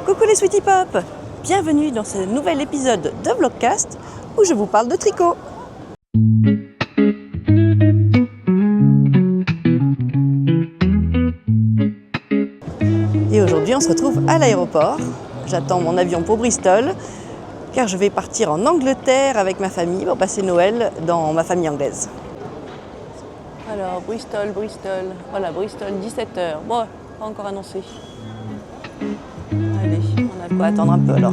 Coucou les Sweetie Pop! Bienvenue dans ce nouvel épisode de Vlogcast où je vous parle de tricot. Et aujourd'hui on se retrouve à l'aéroport. J'attends mon avion pour Bristol car je vais partir en Angleterre avec ma famille pour passer Noël dans ma famille anglaise. Alors Bristol, voilà Bristol 17h. Bon, pas encore annoncé. Allez, on a de quoi attendre un peu alors.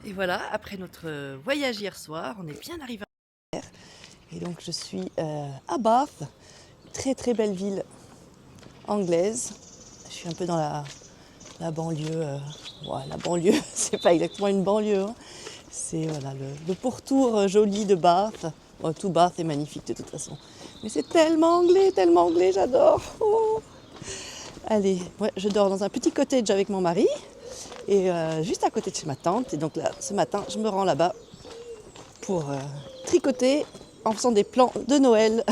Et voilà, après notre voyage hier soir, on est bien arrivé à Angleterre. Et donc je suis à Bath, très très belle ville anglaise. Je suis un peu dans la banlieue. La banlieue, c'est pas exactement une banlieue. Hein. C'est voilà, le pourtour joli de Bath. Bon, tout Bath est magnifique de toute façon. Mais c'est tellement anglais, j'adore. Oh. Allez, ouais, je dors dans un petit cottage avec mon mari. Et juste à côté de chez ma tante. Et donc là, ce matin, je me rends là-bas pour tricoter en faisant des plans de Noël.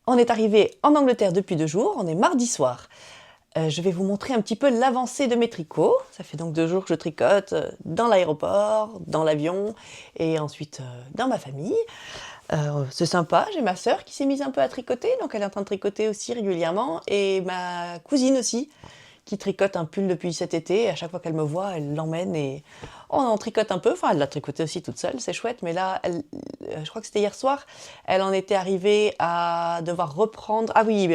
On est arrivé en Angleterre depuis 2 jours, on est mardi soir. Je vais vous montrer un petit peu l'avancée de mes tricots. Ça fait donc 2 jours que je tricote dans l'aéroport, dans l'avion et ensuite dans ma famille. C'est sympa, j'ai ma sœur qui s'est mise un peu à tricoter, donc elle est en train de tricoter aussi régulièrement, et ma cousine aussi, qui tricote un pull depuis cet été. À chaque fois qu'elle me voit, elle l'emmène et on en tricote un peu. Enfin, elle l'a tricoté aussi toute seule, c'est chouette. Mais là, je crois que c'était hier soir, elle en était arrivée à devoir reprendre. Ah oui,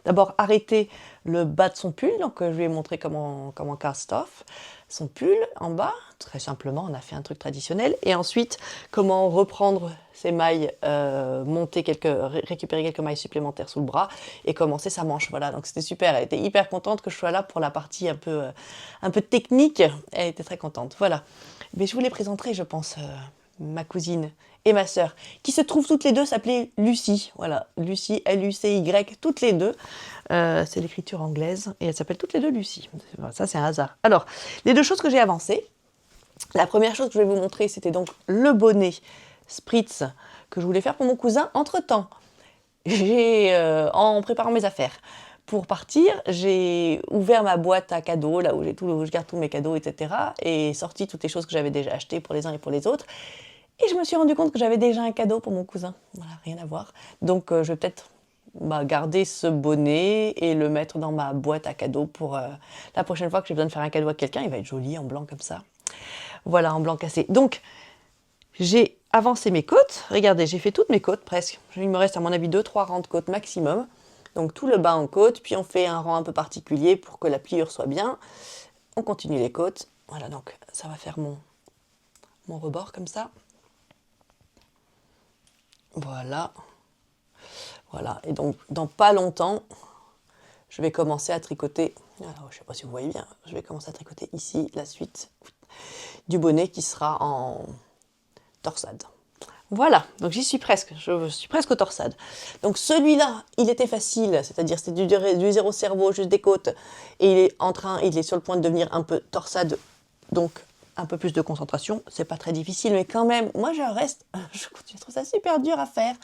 d'abord arrêter le bas de son pull. Donc, je lui ai montré comment cast off son pull en bas. Très simplement, on a fait un truc traditionnel. Et ensuite, comment reprendre ses mailles, récupérer quelques mailles supplémentaires sous le bras et commencer sa manche. Voilà, donc c'était super. Elle était hyper contente que je sois là pour la partie un peu technique. Elle était très contente. Voilà. Mais je vous les présenterai, je pense, ma cousine et ma sœur, qui se trouvent toutes les deux s'appeler Lucie. Voilà, Lucie, L-U-C-Y, toutes les deux. C'est l'écriture anglaise et elles s'appellent toutes les deux Lucie. Ça, c'est un hasard. Alors, les 2 choses que j'ai avancées. La première chose que je vais vous montrer, c'était donc le bonnet Spritz que je voulais faire pour mon cousin. Entre-temps, en préparant mes affaires pour partir, j'ai ouvert ma boîte à cadeaux, là où je garde tous mes cadeaux, etc. et sorti toutes les choses que j'avais déjà achetées pour les uns et pour les autres. Et je me suis rendu compte que j'avais déjà un cadeau pour mon cousin. Voilà, rien à voir. Donc je vais peut-être garder ce bonnet et le mettre dans ma boîte à cadeaux pour la prochaine fois que j'ai besoin de faire un cadeau à quelqu'un. Il va être joli en blanc comme ça. Voilà, en blanc cassé. Donc, j'ai avancé mes côtes. Regardez, j'ai fait toutes mes côtes presque. Il me reste à mon avis 2-3 rangs de côtes maximum. Donc tout le bas en côte, puis on fait un rang un peu particulier pour que la pliure soit bien. On continue les côtes. Voilà, donc ça va faire mon rebord comme ça. Voilà. Voilà, et donc dans pas longtemps, je vais commencer à tricoter. Alors, je ne sais pas si vous voyez bien, je vais commencer à tricoter ici la suite du bonnet qui sera en torsade. Voilà, donc j'y suis presque, je suis presque aux torsades. Donc celui-là, il était facile, c'est-à-dire c'était du zéro cerveau, juste des côtes, et il est sur le point de devenir un peu torsade, donc un peu plus de concentration. C'est pas très difficile, mais quand même, moi je trouve ça super dur à faire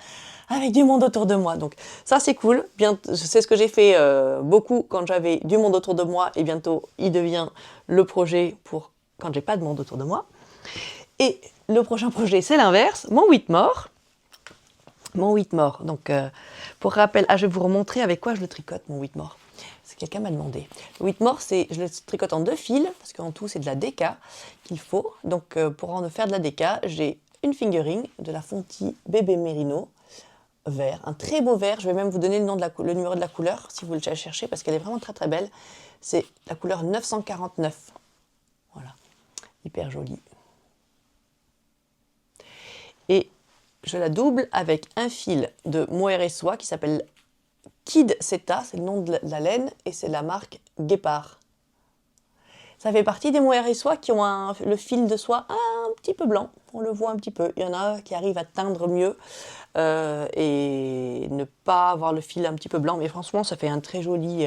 avec du monde autour de moi. Donc ça c'est cool, c'est ce que j'ai fait beaucoup quand j'avais du monde autour de moi, et bientôt il devient le projet pour quand j'ai pas de monde autour de moi. Et le prochain projet, c'est l'inverse, mon Whitmore. Mon Whitmore, donc pour rappel, je vais vous remontrer avec quoi je le tricote, mon Whitmore. Parce que quelqu'un m'a demandé. Le Whitmore, je le tricote en 2 fils, parce qu'en tout, c'est de la DK qu'il faut. Donc pour en faire de la DK, j'ai une fingering de la Fonty Bébé Merino, vert, un très beau vert. Je vais même vous donner le numéro de la couleur, si vous le cherchez, parce qu'elle est vraiment très très belle. C'est la couleur 949. Voilà, hyper jolie. Et je la double avec un fil de mohair et soie qui s'appelle Kid Seta, c'est le nom de la laine, et c'est la marque Guépard. Ça fait partie des mohair et soie qui ont le fil de soie un petit peu blanc, on le voit un petit peu. Il y en a qui arrivent à teindre mieux et ne pas avoir le fil un petit peu blanc, mais franchement ça fait un très joli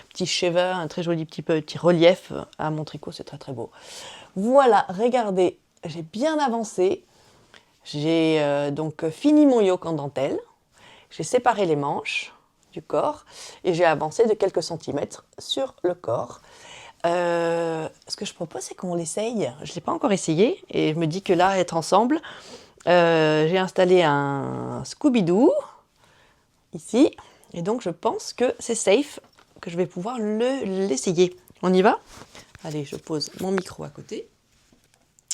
petit shaver, un très joli petit relief à mon tricot, c'est très très beau. Voilà, regardez, j'ai bien avancé. J'ai donc fini mon yoke en dentelle, j'ai séparé les manches du corps et j'ai avancé de quelques centimètres sur le corps. Ce que je propose, c'est qu'on l'essaye. Je ne l'ai pas encore essayé et je me dis que là, être ensemble, j'ai installé un Scooby-Doo ici et donc je pense que c'est safe, que je vais pouvoir l'essayer. On y va ? Allez, je pose mon micro à côté.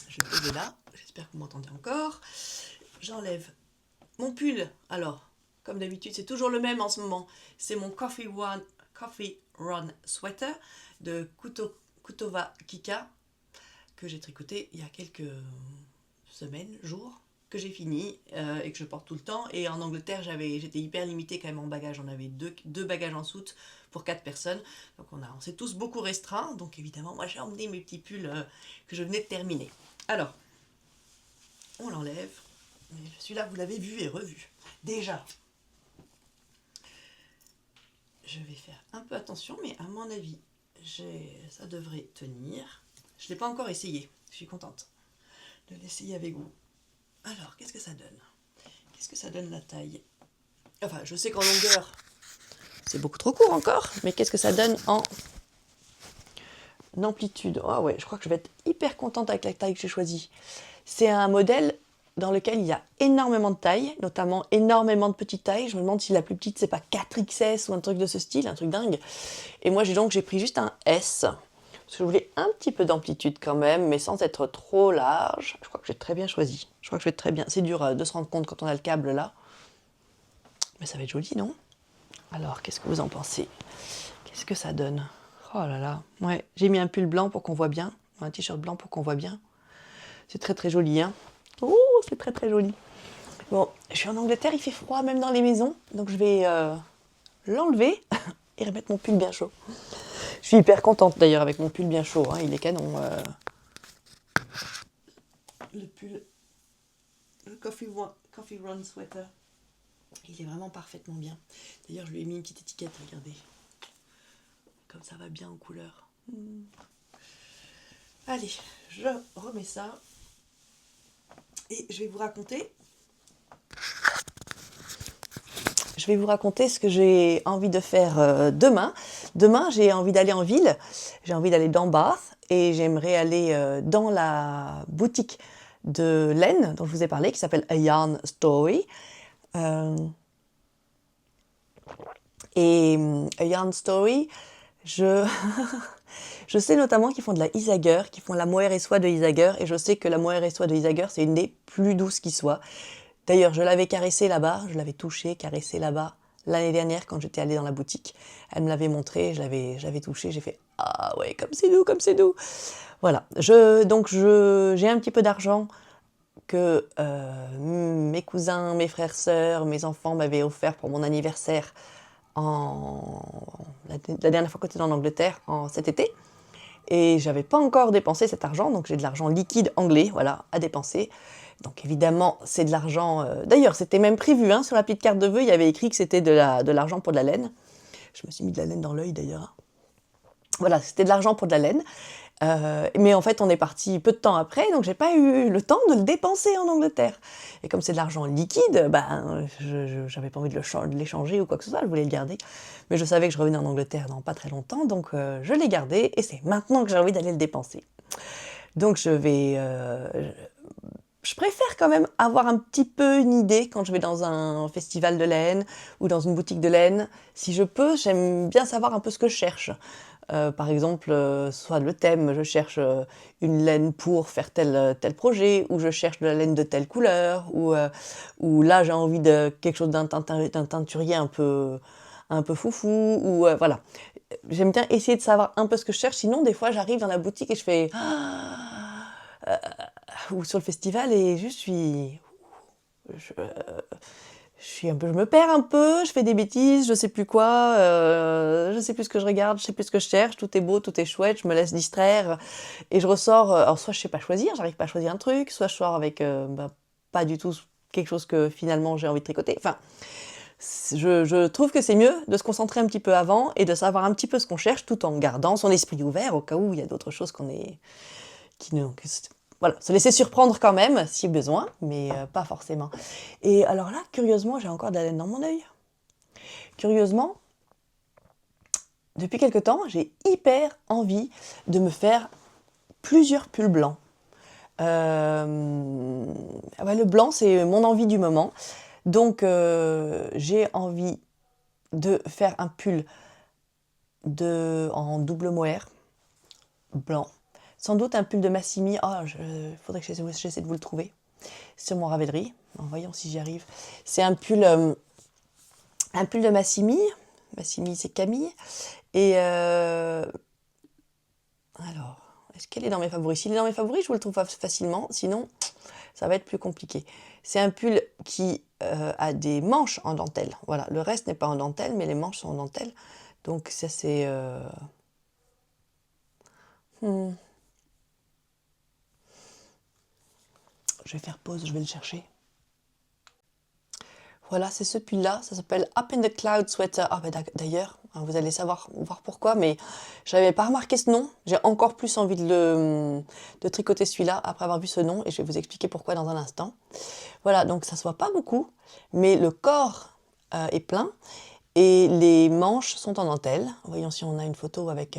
Je vais le poser là. J'espère que vous m'entendez encore. J'enlève mon pull. Alors, comme d'habitude, c'est toujours le même en ce moment. C'est mon Coffee Run Sweater de Kutova Kika que j'ai tricoté il y a quelques semaines, jours, que j'ai fini et que je porte tout le temps. Et en Angleterre, j'étais hyper limitée quand même en bagages. On avait deux bagages en soute pour 4 personnes. Donc on s'est tous beaucoup restreints. Donc évidemment, moi j'ai emmené mes petits pulls que je venais de terminer. Alors, on l'enlève. Mais celui-là, vous l'avez vu et revu. Déjà, je vais faire un peu attention, mais à mon avis, ça devrait tenir. Je ne l'ai pas encore essayé. Je suis contente de l'essayer avec vous. Alors, qu'est-ce que ça donne ? Qu'est-ce que ça donne la taille ? Enfin, je sais qu'en longueur, c'est beaucoup trop court encore, mais qu'est-ce que ça donne en amplitude ? Ah ouais, je crois que je vais être hyper contente avec la taille que j'ai choisie. C'est un modèle dans lequel il y a énormément de tailles, notamment énormément de petites tailles. Je me demande si la plus petite, c'est pas 4XS ou un truc de ce style, un truc dingue. Et moi, j'ai pris juste un S, parce que je voulais un petit peu d'amplitude quand même, mais sans être trop large. Je crois que j'ai très bien choisi. Je crois que je vais être très bien. C'est dur de se rendre compte quand on a le câble là. Mais ça va être joli, non ? Alors, qu'est-ce que vous en pensez ? Qu'est-ce que ça donne ? Oh là là. Ouais, j'ai mis un pull blanc pour qu'on voit bien, un t-shirt blanc pour qu'on voit bien. C'est très très joli, hein ? Oh, c'est très très joli. Bon, je suis en Angleterre, il fait froid même dans les maisons, donc je vais l'enlever et remettre mon pull bien chaud. Je suis hyper contente d'ailleurs avec mon pull bien chaud, hein, il est canon. Le pull, le Coffee Run Sweater, il est vraiment parfaitement bien. D'ailleurs, je lui ai mis une petite étiquette, regardez. Comme ça va bien en couleur. Allez, je remets ça. Et je vais vous raconter ce que j'ai envie de faire demain. Demain, j'ai envie d'aller en ville, j'ai envie d'aller dans Bath et j'aimerais aller dans la boutique de laine dont je vous ai parlé qui s'appelle A Yarn Story. Et A Yarn Story, je sais notamment qu'ils font de la Isager, qu'ils font la mohair et soie de Isager, et je sais que la mohair et soie de Isager, c'est une des plus douces qui soit. D'ailleurs, je l'avais caressée là-bas, je l'avais touchée, caressée là-bas, l'année dernière quand j'étais allée dans la boutique. Elle me l'avait montré, je l'avais touchée, j'ai fait « Ah ouais, comme c'est doux, comme c'est doux !» Voilà, j'ai un petit peu d'argent que mes cousins, mes frères, sœurs, mes enfants m'avaient offert pour mon anniversaire la dernière fois que j'étais en Angleterre, cet été. Et j'avais pas encore dépensé cet argent, donc j'ai de l'argent liquide anglais, voilà, à dépenser. Donc évidemment, c'est de l'argent. D'ailleurs, c'était même prévu, hein, sur la petite carte de vœux, il y avait écrit que c'était de l'argent pour de la laine. Je me suis mis de la laine dans l'œil d'ailleurs. Voilà, c'était de l'argent pour de la laine. Mais en fait, on est parti peu de temps après, donc j'ai pas eu le temps de le dépenser en Angleterre. Et comme c'est de l'argent liquide, ben, j'avais pas envie de l'échanger ou quoi que ce soit, je voulais le garder. Mais je savais que je revenais en Angleterre dans pas très longtemps, donc je l'ai gardé et c'est maintenant que j'ai envie d'aller le dépenser. Donc je préfère quand même avoir un petit peu une idée quand je vais dans un festival de laine ou dans une boutique de laine. Si je peux, j'aime bien savoir un peu ce que je cherche. Par exemple, soit le thème, je cherche une laine pour faire tel projet, ou je cherche de la laine de telle couleur, ou là j'ai envie de quelque chose d'un teinturier un peu foufou, ou voilà. J'aime bien essayer de savoir un peu ce que je cherche, sinon des fois j'arrive dans la boutique et je fais ou sur le festival et je, je suis un peu, je me perds un peu, je fais des bêtises, je sais plus quoi, je sais plus ce que je regarde, je sais plus ce que je cherche, tout est beau, tout est chouette, je me laisse distraire et je ressors. Alors soit je sais pas choisir, j'arrive pas à choisir un truc, soit je sors avec pas du tout quelque chose que finalement j'ai envie de tricoter. Enfin, je trouve que c'est mieux de se concentrer un petit peu avant et de savoir un petit peu ce qu'on cherche tout en gardant son esprit ouvert au cas où il y a d'autres choses qui nous, voilà, se laisser surprendre quand même, si besoin, mais pas forcément. Et alors là, curieusement, j'ai encore de la laine dans mon œil. Curieusement, depuis quelque temps, j'ai hyper envie de me faire plusieurs pulls blancs. Ouais, le blanc, c'est mon envie du moment. Donc, j'ai envie de faire un pull en double mohair blanc. Sans doute un pull de Massimi. Faudrait que j'essaie de vous le trouver sur mon Ravelry. En voyant si j'y arrive. C'est un pull de Massimi. Massimi, c'est Camille. Et alors, est-ce qu'elle est dans mes favoris? S'il est dans mes favoris, je vous le trouve facilement. Sinon, ça va être plus compliqué. C'est un pull qui a des manches en dentelle. Voilà, le reste n'est pas en dentelle, mais les manches sont en dentelle. Donc ça, c'est... Je vais faire pause, je vais le chercher. Voilà, c'est ce pull-là, ça s'appelle Up in the Cloud Sweater. Ah ben d'ailleurs, vous allez voir pourquoi, mais je n'avais pas remarqué ce nom. J'ai encore plus envie de tricoter celui-là après avoir vu ce nom, et je vais vous expliquer pourquoi dans un instant. Voilà, donc ça ne se voit pas beaucoup, mais le corps est plein, et les manches sont en dentelle. Voyons si on a une photo avec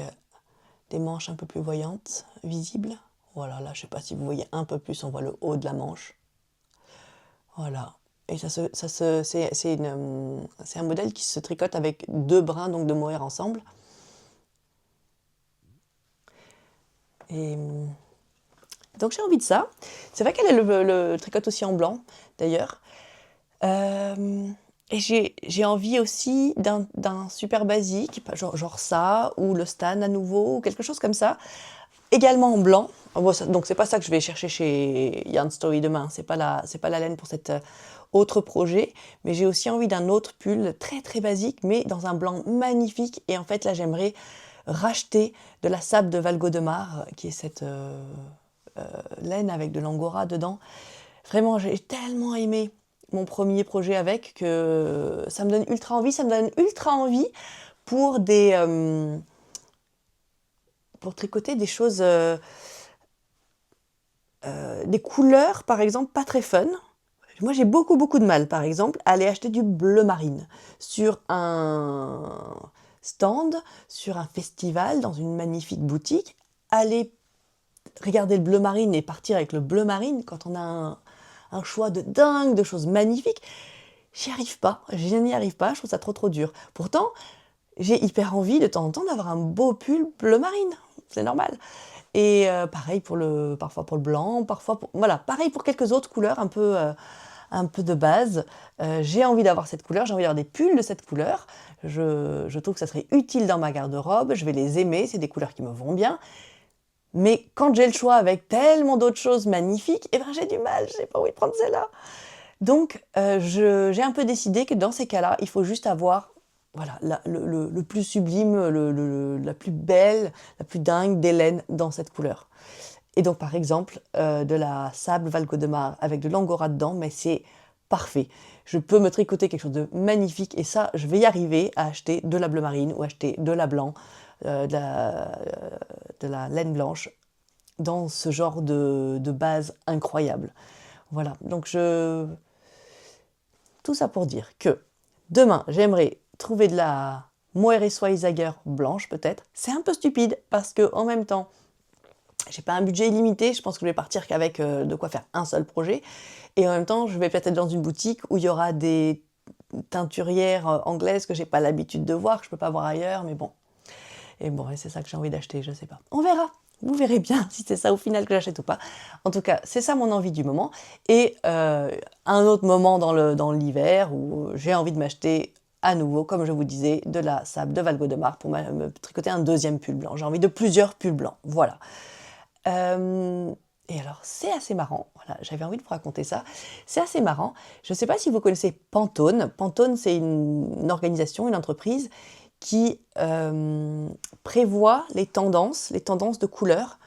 des manches un peu plus voyantes, visibles. Voilà, là, je ne sais pas si vous voyez un peu plus, on voit le haut de la manche. Voilà. Et c'est un modèle qui se tricote avec 2 brins donc de mohair ensemble. Et donc j'ai envie de ça. C'est vrai qu'elle le tricote aussi en blanc, d'ailleurs. Et j'ai envie aussi d'un super basique, genre ça, ou le Stan à nouveau, ou quelque chose comme ça. Également en blanc. Bon, donc c'est pas ça que je vais chercher chez Yarn Story demain. C'est pas la laine pour cet autre projet. Mais j'ai aussi envie d'un autre pull très très basique, mais dans un blanc magnifique. Et en fait là, j'aimerais racheter de la sable de Valgaudemar, qui est cette laine avec de l'angora dedans. Vraiment, j'ai tellement aimé mon premier projet avec que ça me donne ultra envie. Ça me donne ultra envie pour pour tricoter des choses, des couleurs par exemple pas très fun. Moi j'ai beaucoup de mal par exemple à aller acheter du bleu marine sur un stand, sur un festival, dans une magnifique boutique. Aller regarder le bleu marine et partir avec le bleu marine quand on a un choix de dingue, de choses magnifiques, je n'y arrive pas, je trouve ça trop dur. Pourtant, j'ai hyper envie de temps en temps d'avoir un beau pull bleu marine, c'est normal. Et pareil parfois pour le blanc, voilà, pareil pour quelques autres couleurs un peu de base. J'ai envie d'avoir cette couleur, j'ai envie d'avoir des pulls de cette couleur. Je trouve que ça serait utile dans ma garde-robe, je vais les aimer, c'est des couleurs qui me vont bien. Mais quand j'ai le choix avec tellement d'autres choses magnifiques, eh ben j'ai du mal, je sais pas où y prendre celle-là. Donc j'ai un peu décidé que dans ces cas-là, il faut juste avoir voilà, le plus sublime, la plus belle, la plus dingue des laines dans cette couleur. Et donc, par exemple, de la sable Val-Godemar avec de l'angora dedans, mais c'est parfait. Je peux me tricoter quelque chose de magnifique et ça, je vais y arriver à acheter de la bleu marine ou acheter de la blanc, de la laine blanche dans ce genre de base incroyable. Voilà, donc tout ça pour dire que demain, j'aimerais trouver de la Mohair et Soie Isager blanche peut-être. C'est un peu stupide parce que en même temps, j'ai pas un budget illimité, je pense que je vais partir qu'avec de quoi faire un seul projet. Et en même temps, je vais peut-être être dans une boutique où il y aura des teinturières anglaises que j'ai pas l'habitude de voir, que je peux pas voir ailleurs, mais bon. Et bon, et c'est ça que j'ai envie d'acheter, je sais pas. On verra. Vous verrez bien si c'est ça au final que j'achète ou pas. En tout cas, c'est ça mon envie du moment. Et un autre moment dans l'hiver où j'ai envie de m'acheter à nouveau, comme je vous disais, de la sable de Val-Godemar pour me tricoter un deuxième pull blanc. J'ai envie de plusieurs pulls blancs. Voilà. Et alors, c'est assez marrant. Voilà, j'avais envie de vous raconter ça. C'est assez marrant. Je ne sais pas si vous connaissez Pantone. Pantone, c'est une organisation, une entreprise qui prévoit les tendances de couleurs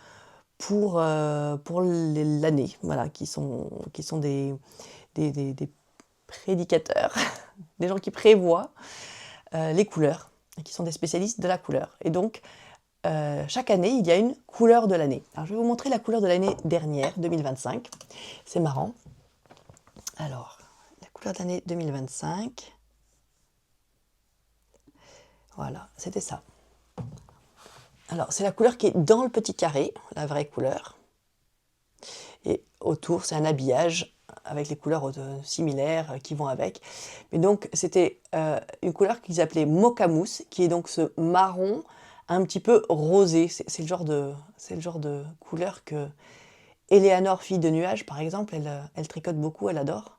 pour l'année. Voilà, qui sont des prédicateurs, des gens qui prévoient les couleurs, et qui sont des spécialistes de la couleur. Et donc, chaque année, il y a une couleur de l'année. Alors, je vais vous montrer la couleur de l'année dernière, 2025. C'est marrant. Alors, la couleur de l'année 2025. Voilà, c'était ça. Alors, c'est la couleur qui est dans le petit carré, la vraie couleur. Et autour, c'est un habillage avec les couleurs similaires qui vont avec. Mais donc, c'était une couleur qu'ils appelaient mocha mousse, qui est donc ce marron un petit peu rosé. C'est le genre de couleur que Eleanor, fille de nuages, par exemple, elle tricote beaucoup, elle adore.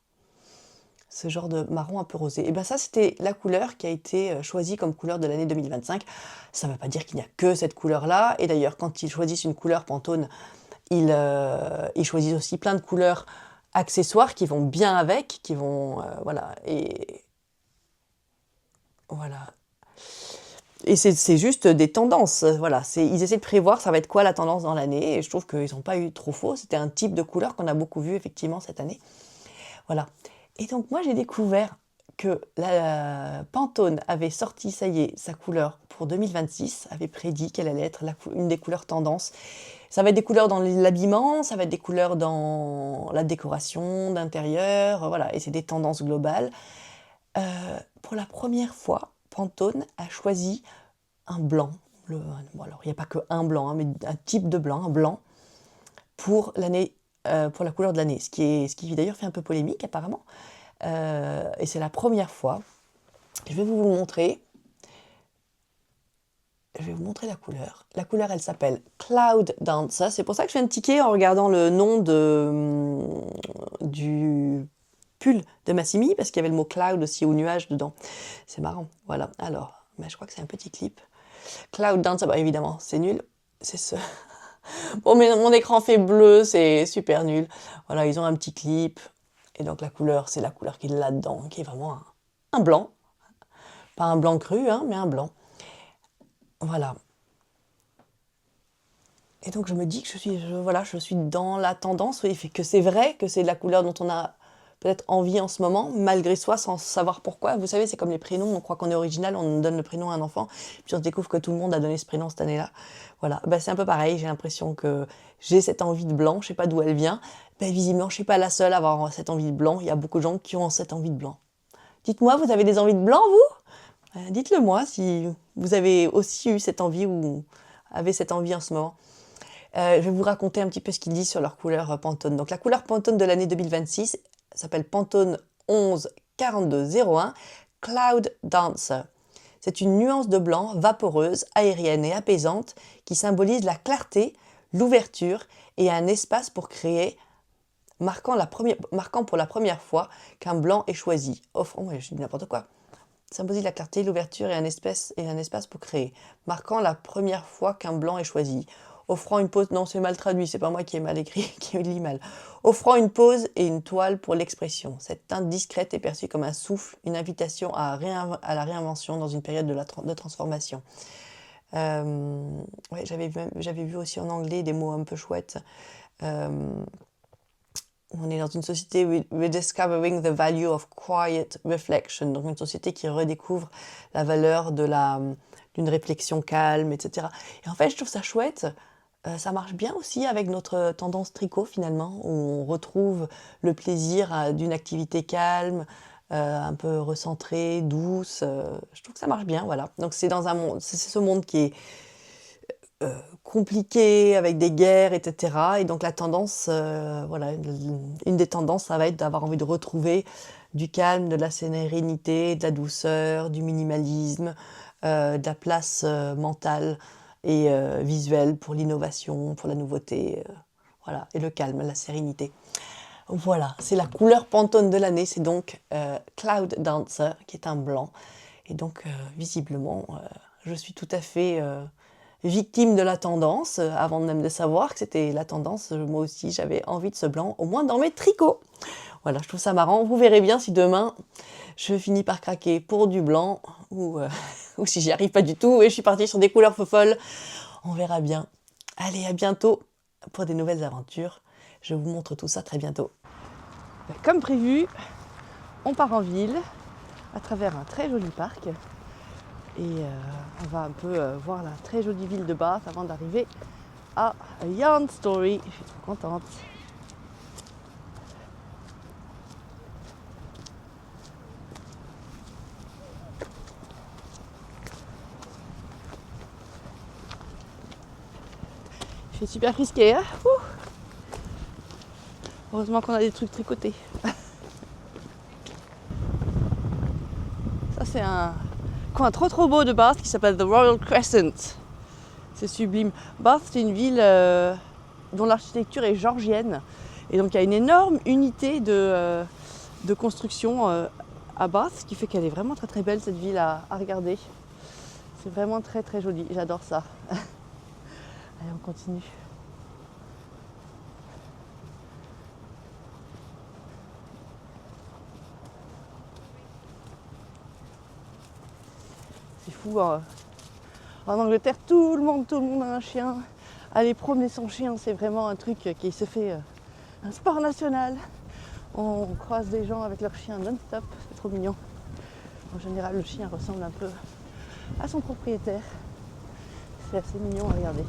Ce genre de marron un peu rosé. Et bien ça, c'était la couleur qui a été choisie comme couleur de l'année 2025. Ça ne veut pas dire qu'il n'y a que cette couleur-là. Et d'ailleurs, quand ils choisissent une couleur Pantone, ils choisissent aussi plein de couleurs accessoires qui vont bien avec, qui vont... voilà. Et voilà. Et c'est juste des tendances, voilà. Ils essaient de prévoir ça va être quoi la tendance dans l'année, et je trouve qu'ils n'ont pas eu trop faux. C'était un type de couleur qu'on a beaucoup vu effectivement cette année. Voilà. Et donc moi j'ai découvert que la Pantone avait sorti, ça y est, sa couleur pour 2026, avait prédit qu'elle allait être une des couleurs tendances. Ça va être des couleurs dans l'habillement, ça va être des couleurs dans la décoration d'intérieur, voilà, et c'est des tendances globales. Pour la première fois, Pantone a choisi un blanc. Bon alors il n'y a pas qu'un blanc, hein, mais un type de blanc, un blanc, pour l'année, pour la couleur de l'année, ce qui d'ailleurs fait un peu polémique apparemment. Et c'est la première fois. Je vais vous montrer. Je vais vous montrer la couleur. La couleur, elle s'appelle Cloud Dancer. C'est pour ça que je viens de tiquer en regardant le nom du pull de Massimi, parce qu'il y avait le mot cloud aussi, ou nuage dedans. C'est marrant. Voilà. Alors, mais je crois que c'est un petit clip. Cloud Dancer, bah, évidemment, c'est nul. C'est ce... Bon, mais mon écran fait bleu, c'est super nul. Voilà, ils ont un petit clip. Et donc la couleur, c'est la couleur qui est là-dedans, qui est vraiment un blanc. Pas un blanc cru, hein, mais un blanc. Voilà. Et donc je me dis que je suis dans la tendance, oui, que c'est vrai que c'est de la couleur dont on a peut-être envie en ce moment, malgré soi, sans savoir pourquoi. Vous savez, c'est comme les prénoms, on croit qu'on est original, on donne le prénom à un enfant, puis on se découvre que tout le monde a donné ce prénom cette année-là. Voilà, ben, c'est un peu pareil, j'ai l'impression que j'ai cette envie de blanc, je sais pas d'où elle vient. Ben, visiblement, je suis pas la seule à avoir cette envie de blanc, il y a beaucoup de gens qui ont cette envie de blanc. Dites-moi, vous avez des envies de blanc, vous? Dites-le moi si vous avez aussi eu cette envie ou avez cette envie en ce moment. Je vais vous raconter un petit peu ce qu'ils disent sur leur couleur Pantone. Donc la couleur Pantone de l'année 2026 s'appelle Pantone 11 4201 Cloud Dancer. C'est une nuance de blanc vaporeuse, aérienne et apaisante qui symbolise la clarté, l'ouverture et un espace pour créer, marquant pour la première fois qu'un blanc est choisi. Offrant, je dis n'importe quoi. Symbolise la clarté, l'ouverture et un espace pour créer, marquant la première fois qu'un blanc est choisi. Offrant une pause, non c'est mal traduit, c'est pas moi qui ai mal écrit, qui lit mal. Offrant une pause et une toile pour l'expression. Cette teinte discrète est perçue comme un souffle, une invitation à la réinvention dans une période de transformation. Ouais, j'avais vu aussi en anglais des mots un peu chouettes. Euh, on est dans une société rediscovering the value of quiet reflection, donc une société qui redécouvre la valeur d'une réflexion calme, etc. Et en fait, je trouve ça chouette. Ça marche bien aussi avec notre tendance tricot finalement, où on retrouve le plaisir d'une activité calme, un peu recentrée, douce. Je trouve que ça marche bien, voilà. Donc c'est dans un monde, c'est ce monde qui est compliqué, avec des guerres, etc. Et donc la tendance, voilà, une des tendances, ça va être d'avoir envie de retrouver du calme, de la sérénité, de la douceur, du minimalisme, de la place mentale et visuelle pour l'innovation, pour la nouveauté, voilà, et le calme, la sérénité. Voilà, c'est la couleur Pantone de l'année, c'est donc Cloud Dancer, qui est un blanc. Et donc, visiblement, je suis tout à fait victime de la tendance, avant même de savoir que c'était la tendance. Moi aussi, j'avais envie de ce blanc, au moins dans mes tricots. Voilà, je trouve ça marrant. Vous verrez bien si demain, je finis par craquer pour du blanc, ou, ou si j'y arrive pas du tout et je suis partie sur des couleurs folles. On verra bien. Allez, à bientôt pour des nouvelles aventures. Je vous montre tout ça très bientôt. Comme prévu, on part en ville à travers un très joli parc et on va un peu voir la très jolie ville de Bath avant d'arriver à Yarn Story. Je suis trop contente. Je suis super risqué, hein. Heureusement qu'on a des trucs tricotés. Ça c'est un coin trop beau de Bath qui s'appelle The Royal Crescent. C'est sublime. Bath, c'est une ville dont l'architecture est georgienne. Et donc il y a une énorme unité de construction à Bath, ce qui fait qu'elle est vraiment très belle cette ville à regarder. C'est vraiment très joli, j'adore ça. Allez, on continue. C'est fou, hein. En Angleterre, tout le monde a un chien. Aller promener son chien, c'est vraiment un truc qui se fait un sport national. On croise des gens avec leur chien non-stop, c'est trop mignon. En général, le chien ressemble un peu à son propriétaire. C'est assez mignon à regarder.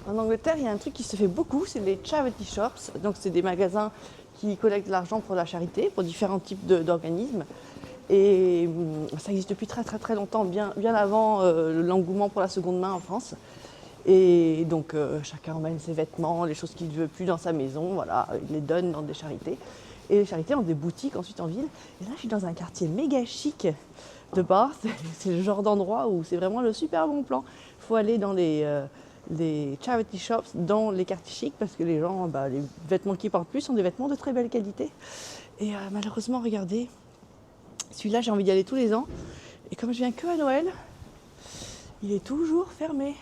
En Angleterre, il y a un truc qui se fait beaucoup, c'est les charity shops. Donc c'est des magasins qui collectent de l'argent pour la charité, pour différents types d'organismes. Et ça existe depuis très longtemps, bien avant l'engouement pour la seconde main en France. Et donc chacun emmène ses vêtements, les choses qu'il ne veut plus dans sa maison, voilà, il les donne dans des charités. Et les charités ont des boutiques ensuite en ville. Et là, je suis dans un quartier méga chic de Bath. C'est le genre d'endroit où c'est vraiment le super bon plan. Il faut aller dans les charity shops, dans les quartiers chics, parce que les gens, les vêtements qu'ils portent plus sont des vêtements de très belle qualité. Et malheureusement, regardez, celui-là, j'ai envie d'y aller tous les ans. Et comme je viens que à Noël, il est toujours fermé.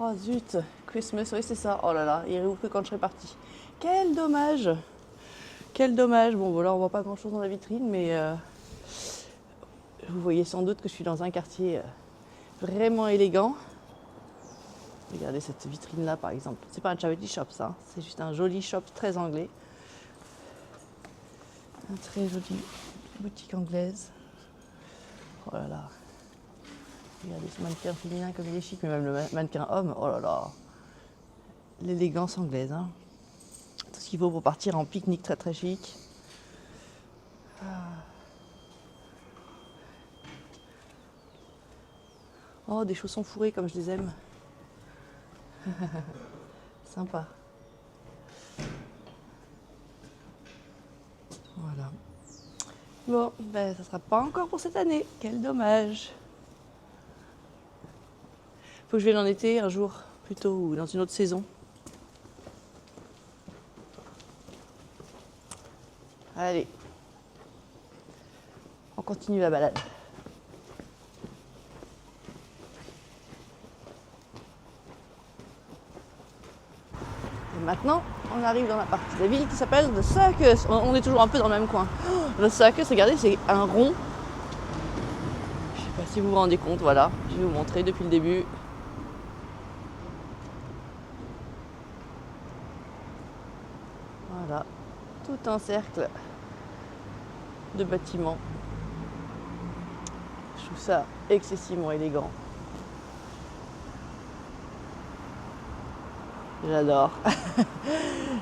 Oh zut, Christmas, oui c'est ça. Oh là là, il réouvre que quand je serai partie. Quel dommage. Quel dommage. Bon, voilà, on voit pas grand-chose dans la vitrine, mais vous voyez sans doute que je suis dans un quartier vraiment élégant. Regardez cette vitrine-là, par exemple. C'est pas un charity shop, ça. C'est juste un joli shop très anglais. Un très joli boutique anglaise. Oh là là. Regardez ce mannequin féminin comme il est chic, mais même le mannequin homme, oh là là. L'élégance anglaise, hein. Tout ce qu'il faut pour partir en pique-nique très chic. Oh, des chaussons fourrés comme je les aime. Sympa. Voilà. Bon, ça sera pas encore pour cette année. Quel dommage. Faut que je vienne en été un jour, plutôt, ou dans une autre saison. Allez. On continue la balade. Et maintenant, on arrive dans la partie de la ville qui s'appelle The Circus. On est toujours un peu dans le même coin. The Circus, regardez, c'est un rond. Je sais pas si vous vous rendez compte, voilà. Je vais vous montrer depuis le début. Voilà, tout un cercle de bâtiments. Je trouve ça excessivement élégant. J'adore.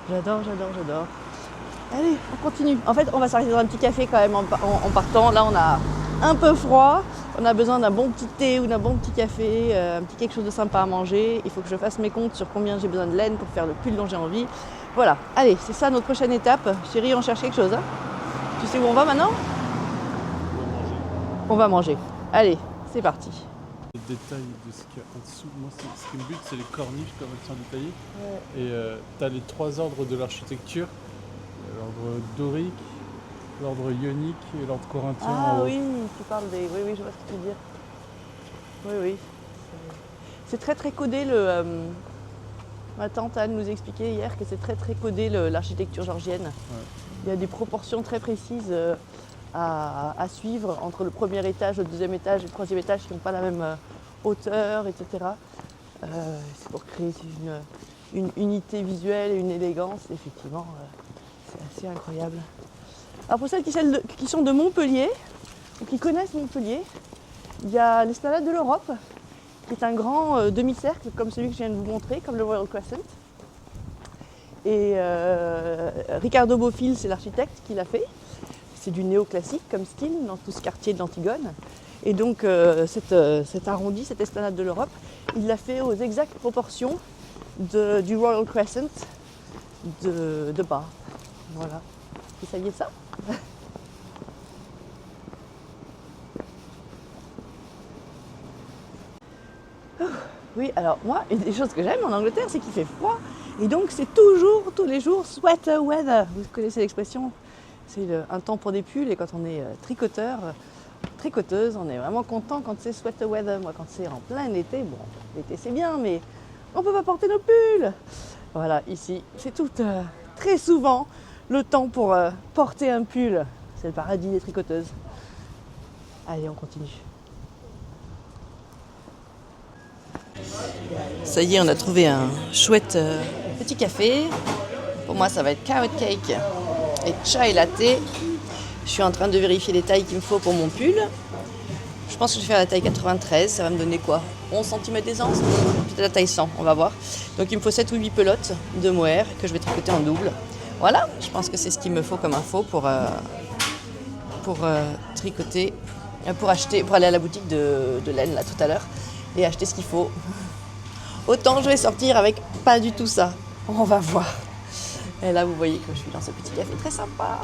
J'adore. Allez, on continue. En fait, on va s'arrêter dans un petit café quand même en partant. Là, on a un peu froid. On a besoin d'un bon petit thé ou d'un bon petit café, un petit quelque chose de sympa à manger. Il faut que je fasse mes comptes sur combien j'ai besoin de laine pour faire le pull dont j'ai envie. Voilà. Allez, c'est ça notre prochaine étape. Chérie, on cherche quelque chose. Hein, tu sais où on va maintenant? On va manger. Allez, c'est parti. Les détails de ce qu'il y a en dessous, moi ce qui me bute c'est les corniches comme elles sont détaillées. Ouais. Et tu as les 3 ordres de l'architecture, l'ordre dorique, l'ordre ionique et l'ordre corinthien. Ah oui, tu parles des... Oui, je vois ce que tu veux dire. Oui. C'est très codé ma tante Anne nous expliquait hier que c'est très codé l'architecture georgienne. Ouais. Il y a des proportions très précises à suivre entre le premier étage, le deuxième étage et le troisième étage qui n'ont pas la même hauteur, etc. C'est pour créer une unité visuelle et une élégance, effectivement, c'est assez incroyable. Alors pour celles qui sont de Montpellier, ou qui connaissent Montpellier, il y a l'Esplanade de l'Europe, qui est un grand demi-cercle, comme celui que je viens de vous montrer, comme le Royal Crescent. Et Ricardo Bofill, c'est l'architecte qui l'a fait. C'est du néoclassique comme style dans tout ce quartier de l'Antigone. Et donc cet arrondi, cette esplanade de l'Europe, il l'a fait aux exactes proportions du Royal Crescent de Bath. Voilà. Vous saviez ça? Oui, alors moi, une des choses que j'aime en Angleterre, c'est qu'il fait froid. Et donc c'est toujours, tous les jours, sweater weather. Vous connaissez l'expression? C'est un temps pour des pulls et quand on est tricoteuse, on est vraiment content quand c'est sweater weather. Moi, quand c'est en plein été, bon, l'été c'est bien, mais on peut pas porter nos pulls. Voilà, ici, c'est tout très souvent le temps pour porter un pull. C'est le paradis des tricoteuses. Allez, on continue. Ça y est, on a trouvé un chouette petit café. Pour moi, ça va être carrot cake et chai latte. Je suis en train de vérifier les tailles qu'il me faut pour mon pull. Je pense que je vais faire la taille 93. Ça va me donner quoi? 11 cm d'aisance? Peut-être la taille 100, on va voir. Donc il me faut 7 ou 8 pelotes de mohair que je vais tricoter en double. Voilà, je pense que c'est ce qu'il me faut comme info pour tricoter, pour aller à la boutique de laine là tout à l'heure et acheter ce qu'il faut. Autant je vais sortir avec pas du tout ça. On va voir. Et là, vous voyez que je suis dans ce petit café très sympa.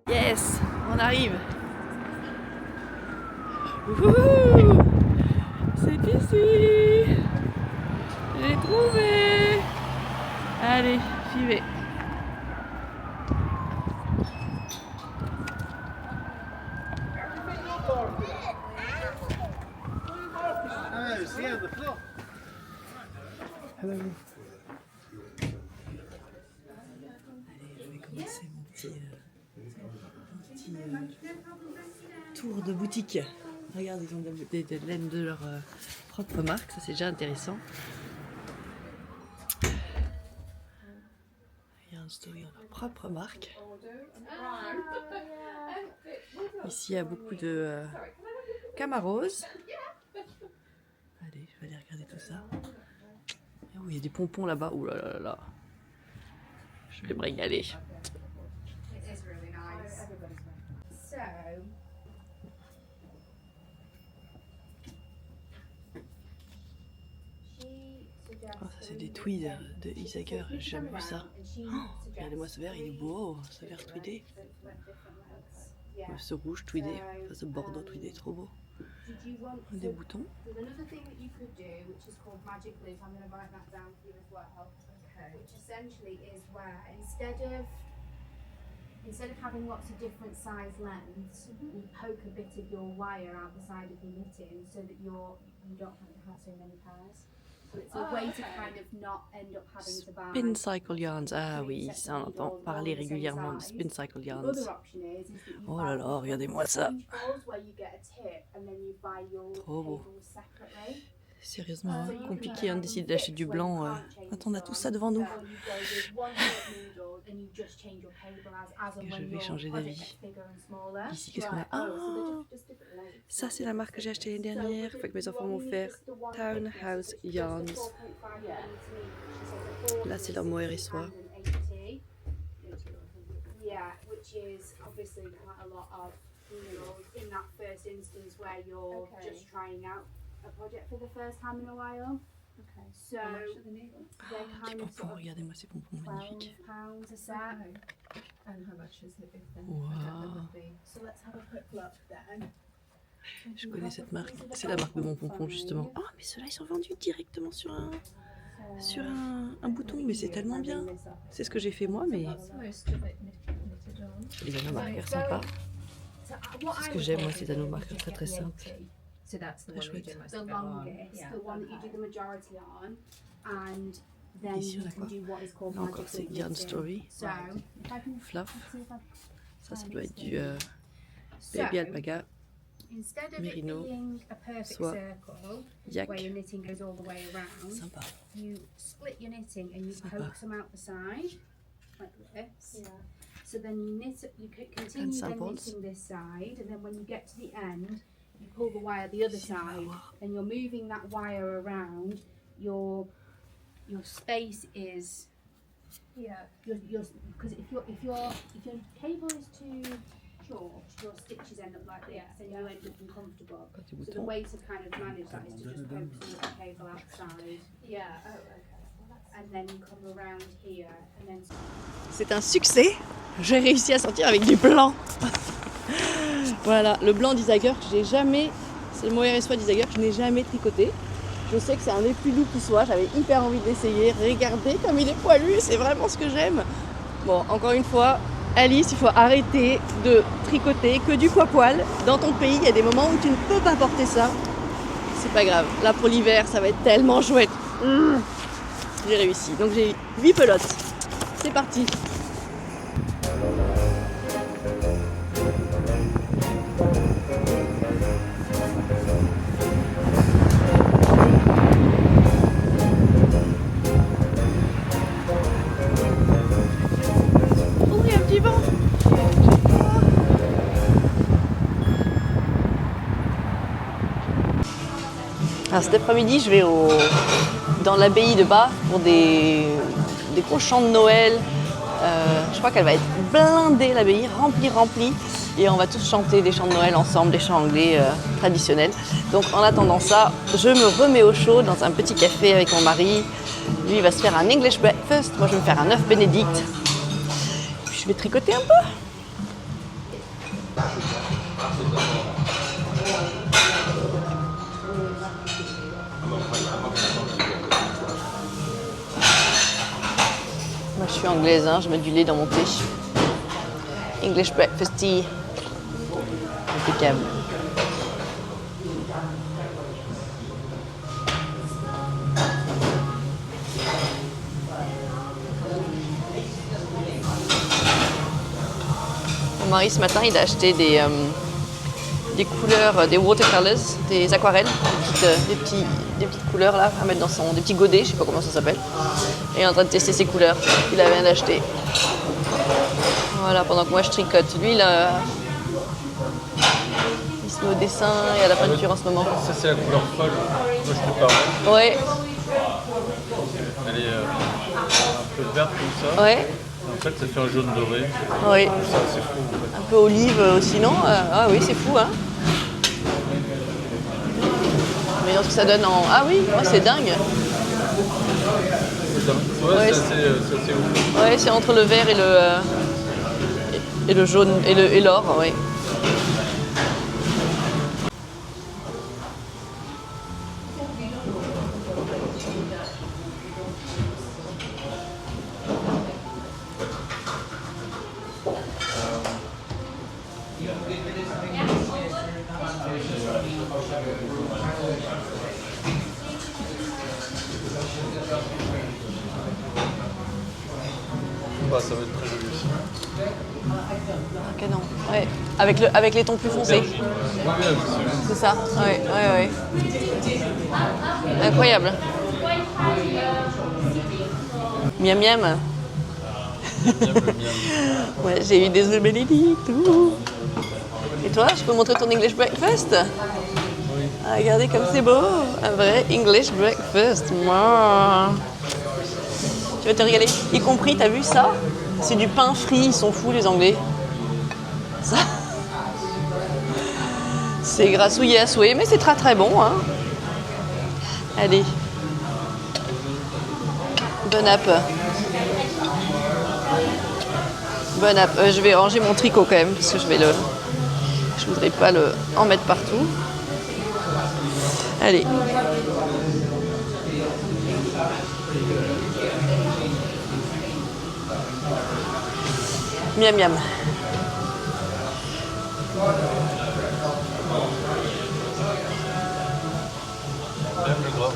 Yes, on arrive. Wouhou, c'est ici. J'ai trouvé. Allez, j'y vais. Allez, je vais commencer mon petit tour de boutique. Regarde, ils ont des laines de leur propre marque, ça c'est déjà intéressant. Regarde, ils ont leur propre marque. Ici, il y a beaucoup de Camaros. Allez, je vais aller regarder tout ça. Oh, il y a des pompons là-bas. Ouh là là là là. Je vais me régaler. It is really nice. So, Oh, ça c'est des tweeds de Isager, j'ai jamais vu ça. Oh, regardez-moi ce vert, il est beau, ce vert tweedé. Ce rouge tweedé, enfin, ce bordeaux tweedé, trop beau. Des boutons. there's another thing that you could do, which is called magic loop. I'm going to write that down for you as well. Okay. Which essentially is where instead of having lots of different size lengths, you poke a bit of your wire out the side of your knitting so that you don't have so many pairs. So it's a way to kind of not end up having to buy. Spin cycle yarns, ah oui, ça on entend parler régulièrement de spin cycle The yarns. other option is that you Oh buy là là, regardez-moi ça. change balls where you get a tip and then you buy your Trop beau. cables separately. Sérieusement, hein, compliqué hein, de décider d'acheter du blanc quand on a tout ça devant nous. Que je vais changer d'avis. Ici, qu'est-ce qu'on a? Ah, ça c'est la marque que j'ai achetée l'année dernière, que mes enfants m'ont offert. Townhouse Yarns. Là c'est leur mohair et soie. Yeah, which is obviously quite a lot of, in that first instance where you're just trying out a project for the first time in a while. Okay. So they're Petit kind of pompon, sort of regardez-moi ces pompons magnifiques. £12 a set. And how much is it if then Wow. So let's have a quick look then. Je connais cette marque, c'est la marque de mon pompon justement. Oh mais ceux-là ils sont vendus directement sur un bouton, mais c'est tellement bien. C'est ce que j'ai fait moi, mais most of it knitted on? les anneaux marqueurs sympas. C'est ce que j'aime moi, ces anneaux marqueurs très très simples. So that's the Très one that you chouette. do most The of it on. longest, Yeah, the one that you do okay. the majority on, and then Ici, you on a can quoi? do what is called Là encore magic c'est loop Yarn knitting. Story, So, if I can Fluff. see if I Ça doit être du So, Baby Alpaga, instead of Merino, it being a perfect soie, circle Yak. where your knitting goes all the way around, Sympa. you split your knitting and you Sympa. poke some out the side like this. Yeah. So then you knit, you continue then samples. knitting this side, and then when you get to the end, you pull the wire the other side, and you're moving that wire around. Your space is Yeah. because if your cable is too short, your stitches end up like this, and you end up uncomfortable. Petit So the bouton. way to kind of manage that is to just poke some of the cable outside, Yeah. Oh, okay. and then you come around here, and then. C'est un succès. J'ai réussi à sortir avec du blanc. Voilà, le blanc d'Isager que j'ai jamais, c'est le mohair et soie d'Isager que je n'ai jamais tricoté. Je sais que c'est un des plus doux qui soit, j'avais hyper envie de l'essayer. Regardez comme il est poilu, c'est vraiment ce que j'aime. Bon, encore une fois, Alice, il faut arrêter de tricoter que du poil. Dans ton pays, il y a des moments où tu ne peux pas porter ça. C'est pas grave. Là, pour l'hiver, ça va être tellement chouette. J'ai réussi. Donc j'ai 8 pelotes. C'est parti. Oh, il y a un petit vent. Alors cet après-midi, je vais dans l'abbaye de Bas pour des gros chants de Noël. Je crois qu'elle va être blindée, l'abbaye, remplie. Et on va tous chanter des chants de Noël ensemble, des chants anglais traditionnels. Donc en attendant ça, je me remets au chaud dans un petit café avec mon mari. Lui, il va se faire un English breakfast. Moi, je vais me faire un œuf bénédicte. Puis je vais tricoter un peu. Moi, je suis anglaise, hein, je mets du lait dans mon thé. English breakfast tea. Impeccable. Mon mari, ce matin, il a acheté des couleurs, des watercolors, des aquarelles, des petites couleurs là à mettre dans des petits godets, je sais pas comment ça s'appelle. Et il est en train de tester ses couleurs qu'il vient d'acheter. Voilà, pendant que moi je tricote. Lui, il se met au dessin et à la peinture en ce moment. Ça, c'est la couleur folle. Moi, je te parle. Ouais, Elle est un peu verte comme ça. ouais. Et En fait, ça fait un jaune doré. Oui. Ça, c'est fou. En fait. Un peu olive aussi, non Ah oui, c'est fou, hein. Mais ce que ça donne en... Ah oui, oh, c'est dingue. Ouais, Ouais, c'est assez ouf. Ouais, c'est entre le vert et le jaune et l'or, oui. Ouais, ça va être très joli aussi. Ah, canon. Ouais. Avec les tons plus foncés. Ouais, c'est C'est ça. Ouais, ouais, ouais. Incroyable. Miam miam. Ouais, j'ai eu des œufs bénédicts. Ouh. Et toi, je peux montrer ton English breakfast? Oui. Ah, regardez comme c'est beau. Un vrai English breakfast. Mouah. Tu vas te régaler. Y compris, t'as vu ça? C'est du pain frit, ils sont fous les Anglais. Ça. C'est grassouillé à souhait, mais c'est très très bon. Hein. Allez. Bon app. Bon app. Je vais ranger mon tricot quand même, parce que je voudrais pas en mettre partout. Allez. Miam miam. Même le gras.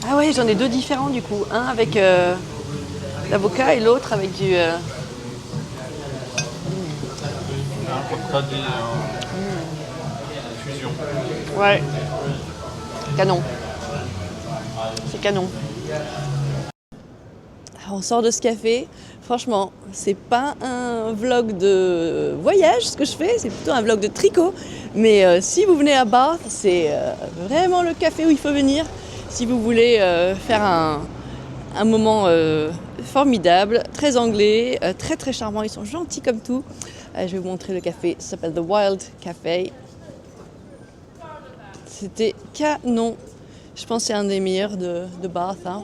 Ah ouais, j'en ai deux différents du coup. Un avec l'avocat et l'autre avec du... Un peu tradit en fusion. Ouais. Canon. C'est canon. Alors, on sort de ce café. Franchement, c'est pas un vlog de voyage ce que je fais, c'est plutôt un vlog de tricot. Mais si vous venez à Bath, c'est vraiment le café où il faut venir. Si vous voulez faire un moment formidable, très anglais, très très charmant, ils sont gentils comme tout. Je vais vous montrer le café, ça s'appelle The Wild Cafe. C'était canon. Je pense que c'est un des meilleurs de Bath, hein,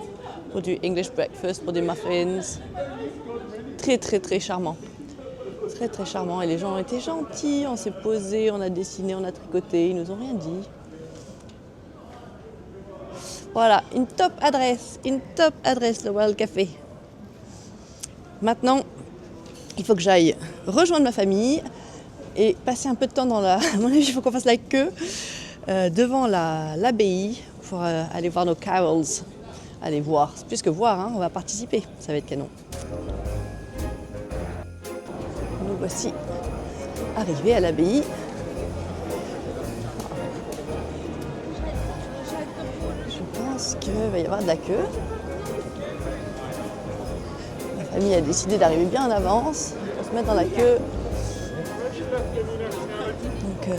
pour du English breakfast, pour des muffins. Très très très charmant. Très très charmant. Et les gens ont été gentils, on s'est posé, on a dessiné, on a tricoté, ils nous ont rien dit. Voilà, une top adresse, le Wild Café. Maintenant, il faut que j'aille rejoindre ma famille et passer un peu de temps dans la... À mon avis, il faut qu'on fasse la queue devant l'abbaye pour aller voir nos carols. Aller voir, c'est plus que voir, hein, on va participer, ça va être canon. Nous voici arrivés à l'abbaye. Je pense qu'il va y avoir de la queue. Ma famille a décidé d'arriver bien en avance pour se mettre dans la queue. Donc,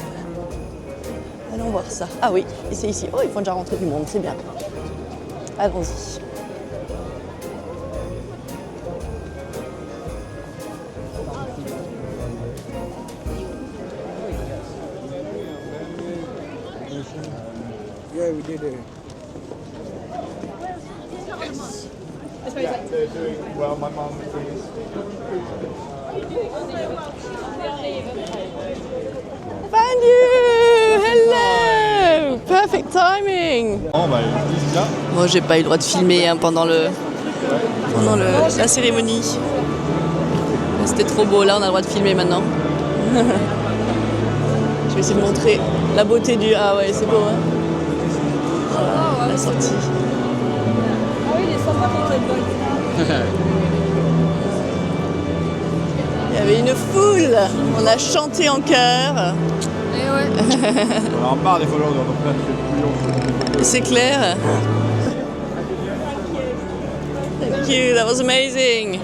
allons voir ça. Ah oui, et c'est ici. Oh, ils font déjà rentrer du monde, c'est bien. Allons-y. Yeah, we did it. They're doing well. My mum is. Found you! Hello! Perfect timing! Oh, bah, ils disent bien. Moi, j'ai pas eu le droit de filmer hein, pendant la cérémonie. C'était trop beau. Là, on a le droit de filmer maintenant. Je vais essayer de montrer la beauté du... Ah ouais, c'est beau, hein? Voilà, la sortie. Ah oui, les sympas pour être bonne. Il y avait une foule. On a chanté en chœur. Et ouais. On en parle des followers, donc là, c'est plus long. C'est clair. Thank you, that was amazing.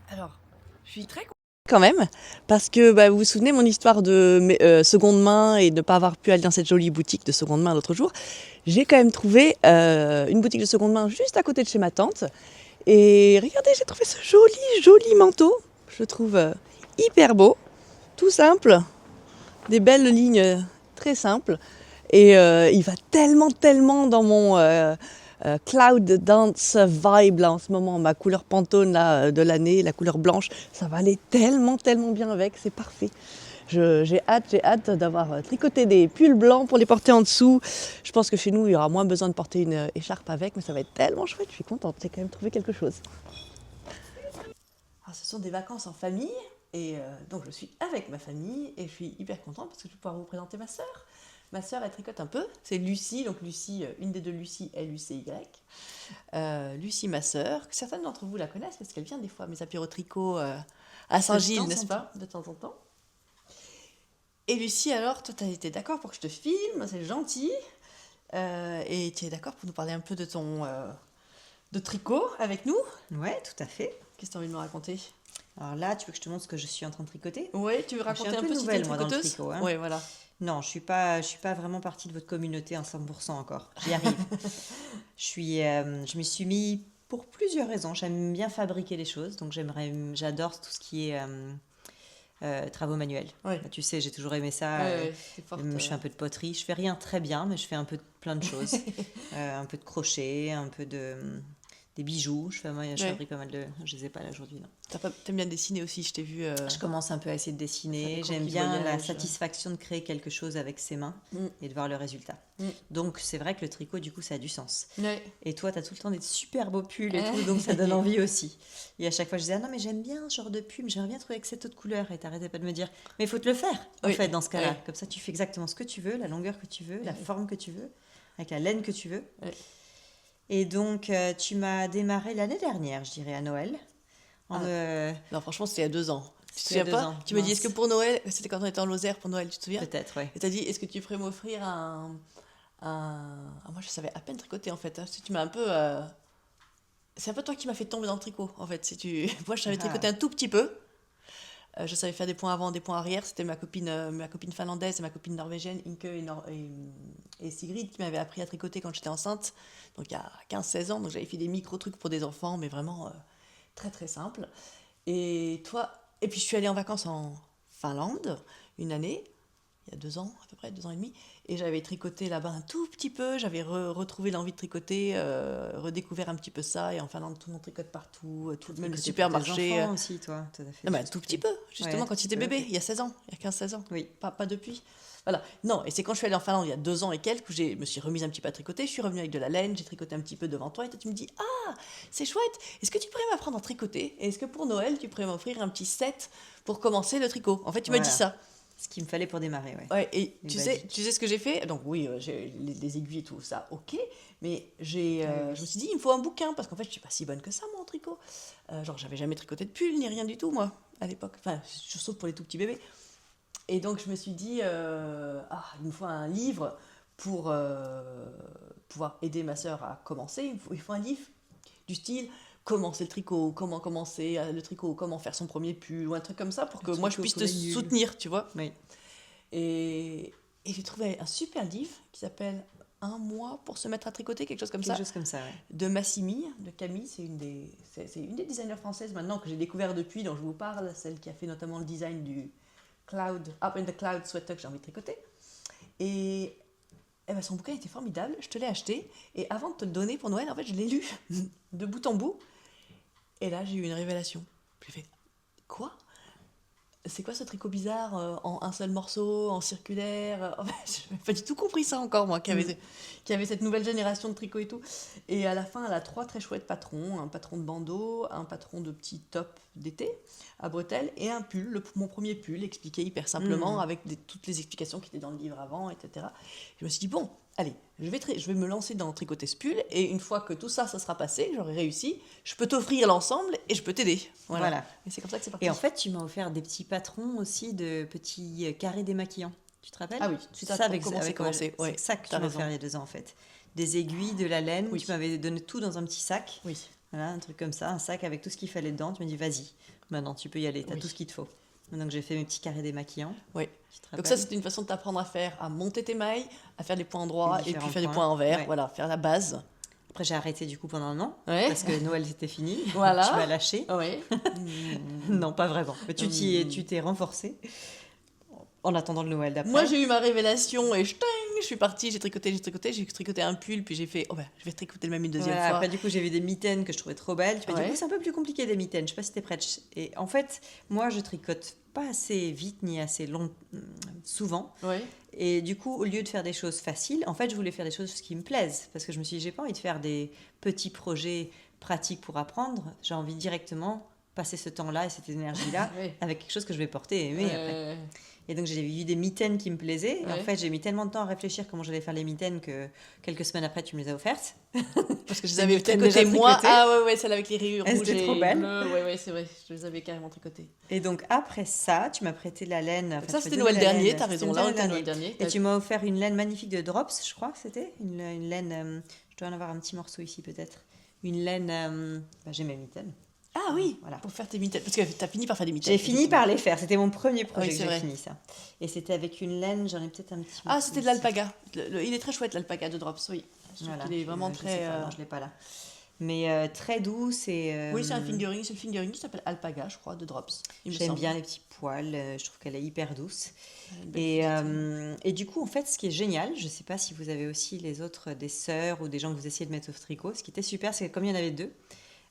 Alors, je suis très contente quand même, parce que vous vous souvenez mon histoire de seconde main et de ne pas avoir pu aller dans cette jolie boutique de seconde main l'autre jour. J'ai quand même trouvé une boutique de seconde main juste à côté de chez ma tante. Et regardez, j'ai trouvé ce joli manteau. Je le trouve hyper beau, tout simple, des belles lignes très simples. Et il va tellement dans mon cloud dance vibe là en ce moment, ma couleur Pantone là, de l'année, la couleur blanche, ça va aller tellement bien avec, c'est parfait. J'ai hâte d'avoir tricoté des pulls blancs pour les porter en dessous. Je pense que chez nous, il y aura moins besoin de porter une écharpe avec, mais ça va être tellement chouette, je suis contente, j'ai quand même trouvé quelque chose. Alors, ce sont des vacances en famille, et donc je suis avec ma famille, et je suis hyper contente parce que je vais pouvoir vous présenter ma sœur. Ma sœur, elle tricote un peu, c'est Lucie, donc Lucie, une des deux Lucie, Lucy. Lucie, ma sœur, que certaines d'entre vous la connaissent parce qu'elle vient des fois à mes apéros tricot à Saint-Gilles, n'est-ce pas, de temps en temps. Et Lucie, alors, toi, tu as été d'accord pour que je te filme, c'est gentil. Et tu es d'accord pour nous parler un peu de ton de tricot avec nous? Ouais, tout à fait. Qu'est-ce que tu as envie de me raconter? Alors là, tu veux que je te montre ce que je suis en train de tricoter? Ouais, tu veux raconter un peu si t'es nouvelle, moi, dans le tricoteuse? tricot. Hein. Ouais, voilà. Non, je suis pas vraiment partie de votre communauté à 100% encore. J'y arrive. Je m'y suis mis pour plusieurs raisons. J'aime bien fabriquer les choses, donc j'adore tout ce qui est travaux manuels. Ouais. Tu sais, j'ai toujours aimé ça. Ouais, c'est forte, je fais un peu de poterie. Je fais rien très bien, mais je fais un peu de plein de choses. Un peu de crochet, un peu des bijoux. Je fabrique pas mal de... Je les ai pas là aujourd'hui, non. T'aimes bien dessiner aussi, je t'ai vu... Je commence un peu à essayer de dessiner. J'aime bien la satisfaction de créer quelque chose avec ses mains et de voir le résultat. Donc, c'est vrai que le tricot, du coup, ça a du sens. Ouais. Et toi, tu as tout le temps des super beaux pulls et tout, donc ça donne envie aussi. Et à chaque fois, je disais, ah non, mais j'aime bien ce genre de pull, mais j'aimerais bien trouver avec cette autre couleur. Et t'arrêtais pas de me dire, mais il faut te le faire, en fait, dans ce cas-là. Comme ça, tu fais exactement ce que tu veux, la longueur que tu veux, la forme que tu veux, avec la laine que tu veux. Et donc, tu m'as démarré l'année dernière, je dirais, à Noël. Non, franchement, c'était il y a 2 ans. Tu te il y a souviens 2 pas? ans, Tu me dis, mince. est-ce que pour Noël, c'était quand on était en Lozère pour Noël, tu te souviens? Peut-être, ouais. Et t'as dit, est-ce que tu ferais m'offrir Ah, moi, je savais à peine tricoter, en fait. Hein. Tu m'as un peu... C'est un peu toi qui m'as fait tomber dans le tricot, en fait. Moi, je savais tricoter un tout petit peu. Je savais faire des points avant, des points arrière. C'était ma copine finlandaise et ma copine norvégienne, Inke et Sigrid, qui m'avaient appris à tricoter quand j'étais enceinte. Donc, il y a 15-16 ans. Donc, j'avais fait des micro-trucs pour des enfants, mais vraiment très, très simples. Et puis, je suis allée en vacances en Finlande, une année, il y a 2 ans, à peu près, 2 ans et demi. Et j'avais tricoté là-bas un tout petit peu. J'avais retrouvé l'envie de tricoter, redécouvert un petit peu ça. Et en Finlande, tout le monde tricote partout, même le supermarché. Tes enfants aussi, toi. Non, mais un tout petit peu, justement, quand il était bébé, il y a 16 ans, il y a 15-16 ans. Oui. Pas depuis. Voilà. Non, et c'est quand je suis allée en Finlande il y a 2 ans et quelques, je me suis remise un petit peu à tricoter. Je suis revenue avec de la laine, j'ai tricoté un petit peu devant toi. Et toi, tu me dis, ah, c'est chouette. Est-ce que tu pourrais m'apprendre à tricoter? Et est-ce que pour Noël, tu pourrais m'offrir un petit set pour commencer le tricot? En fait, tu m'as dit ça. Ce qu'il me fallait pour démarrer, ouais. Ouais, et tu sais ce que j'ai fait? Donc oui, j'ai les aiguilles et tout ça, ok. Mais je me suis dit, il me faut un bouquin, parce qu'en fait, je suis pas si bonne que ça, moi, en tricot. Genre, j'avais jamais tricoté de pull, ni rien du tout, moi, à l'époque. Enfin, sauf pour les tout petits bébés. Et donc, je me suis dit, il me faut un livre pour pouvoir aider ma sœur à commencer. Il faut un livre du style... Commencer le tricot, comment commencer le tricot, comment faire son premier pull, ou un truc comme ça, pour que moi je puisse te soutenir, tu vois. Oui. Et j'ai trouvé un super livre qui s'appelle Un mois pour se mettre à tricoter, quelque chose comme ça. Quelque chose comme ça, ouais. De Massimi, de Camille, c'est une des designers françaises maintenant que j'ai découvert depuis, dont je vous parle, celle qui a fait notamment le design du Up in the Cloud sweater que j'ai envie de tricoter. Et son bouquin était formidable, je te l'ai acheté, et avant de te le donner pour Noël, en fait, je l'ai lu de bout en bout. Et là, j'ai eu une révélation. J'ai fait, quoi? C'est quoi ce tricot bizarre en un seul morceau, en circulaire? Je n'avais pas du tout compris ça encore, moi, qu'il y avait cette nouvelle génération de tricot et tout. Et à la fin, elle a 3 très chouettes patrons. Un patron de bandeau, un patron de petit top d'été à bretelles et un pull, mon premier pull, expliqué hyper simplement, avec toutes les explications qui étaient dans le livre avant, etc. Je me suis dit, bon, allez, je vais me lancer dans tricoter ce pull, et une fois que tout ça sera passé, j'aurai réussi, je peux t'offrir l'ensemble et je peux t'aider. Voilà. Et c'est comme ça que c'est parti. Et en fait, tu m'as offert des petits patrons aussi de petits carrés démaquillants. Tu te rappelles? Ah oui, c'est ça avec commencer. c'est ça que tu m'as offert il y a 2 ans, en fait. des aiguilles, de la laine. Oui. Tu m'avais donné tout dans un petit sac. Oui. Voilà, un truc comme ça, un sac avec tout ce qu'il fallait dedans. Tu m'as dit, vas-y, maintenant tu peux y aller, tu as Oui. tout ce qu'il te faut. Donc j'ai fait mes petits carrés démaquillants. Oui. Tu te Donc rappelles ça, c'était une façon de t'apprendre à faire, à monter tes mailles, à faire des points endroits Les et puis différents faire des points. points envers. Ouais. Voilà, faire la base. Après, j'ai arrêté du coup pendant un an. Ouais. Parce que Noël, c'était fini. Voilà. Tu m'as lâché. Oui. Non, pas vraiment. Mais tu t'es renforcé en attendant le Noël d'après. Moi, j'ai eu ma révélation et je suis partie, j'ai tricoté un pull, puis j'ai fait, oh ben, je vais tricoter le même une deuxième Voilà, fois. après, du coup, j'ai vu des mitaines que je trouvais trop belles. Tu m'as dit, Ouais. oh, c'est un peu plus compliqué des mitaines. Je sais pas si t'es prête. Et en fait, moi, je tricote pas assez vite ni assez long, souvent. Oui. Et du coup, au lieu de faire des choses faciles, en fait, je voulais faire des choses qui me plaisent. Parce que je me suis dit, j'ai pas envie de faire des petits projets pratiques pour apprendre. J'ai envie directement passer ce temps-là et cette énergie-là Oui. avec quelque chose que je vais porter et aimer après. Et donc, j'ai vu des mitaines qui me plaisaient. Et en Ouais. fait, j'ai mis tellement de temps à réfléchir comment j'allais faire les mitaines que quelques semaines après, tu me les as offertes. Parce que je les Des avais mitaines tricotées déjà moi. tricotées. Ah ouais, celle avec les rayures Elles rouges étaient et trop belles. bleues. Ouais, c'est vrai. Je les avais carrément tricotées. Et donc, après ça, tu m'as prêté la laine. Enfin, Ça, tu c'était m'as donné Noël la dernier, laine. t'as raison. C'était Là, on était à Noël dernier. Et tu m'as offert une laine magnifique de Drops, je crois que c'était. Une laine, je dois en avoir un petit morceau ici peut-être. Une laine, j'ai mes mitaines. Ah oui, Voilà. pour faire tes mitaines. Parce que t'as fini par faire des mitaines. J'ai fini par les faire, c'était mon premier projet Oui, que c'est j'ai vrai. fini ça. Et c'était avec une laine, j'en ai peut-être un petit Ah, morceau c'était de ici. l'alpaga. Il est très chouette, l'alpaga de Drops, oui. Je trouve Voilà, qu'il est vraiment je sais très... pas, non, je l'ai pas là. Mais très douce et... Oui, c'est un fingering. C'est le fingering qui s'appelle alpaga, je crois, de Drops. Il me J'aime semble. bien les petits poils, je trouve qu'elle est hyper douce. Une belle petite- Et du coup, en fait, ce qui est génial, je ne sais pas si vous avez aussi les autres, des sœurs ou des gens que vous essayez de mettre au tricot, ce qui était super, c'est que comme il y en avait deux,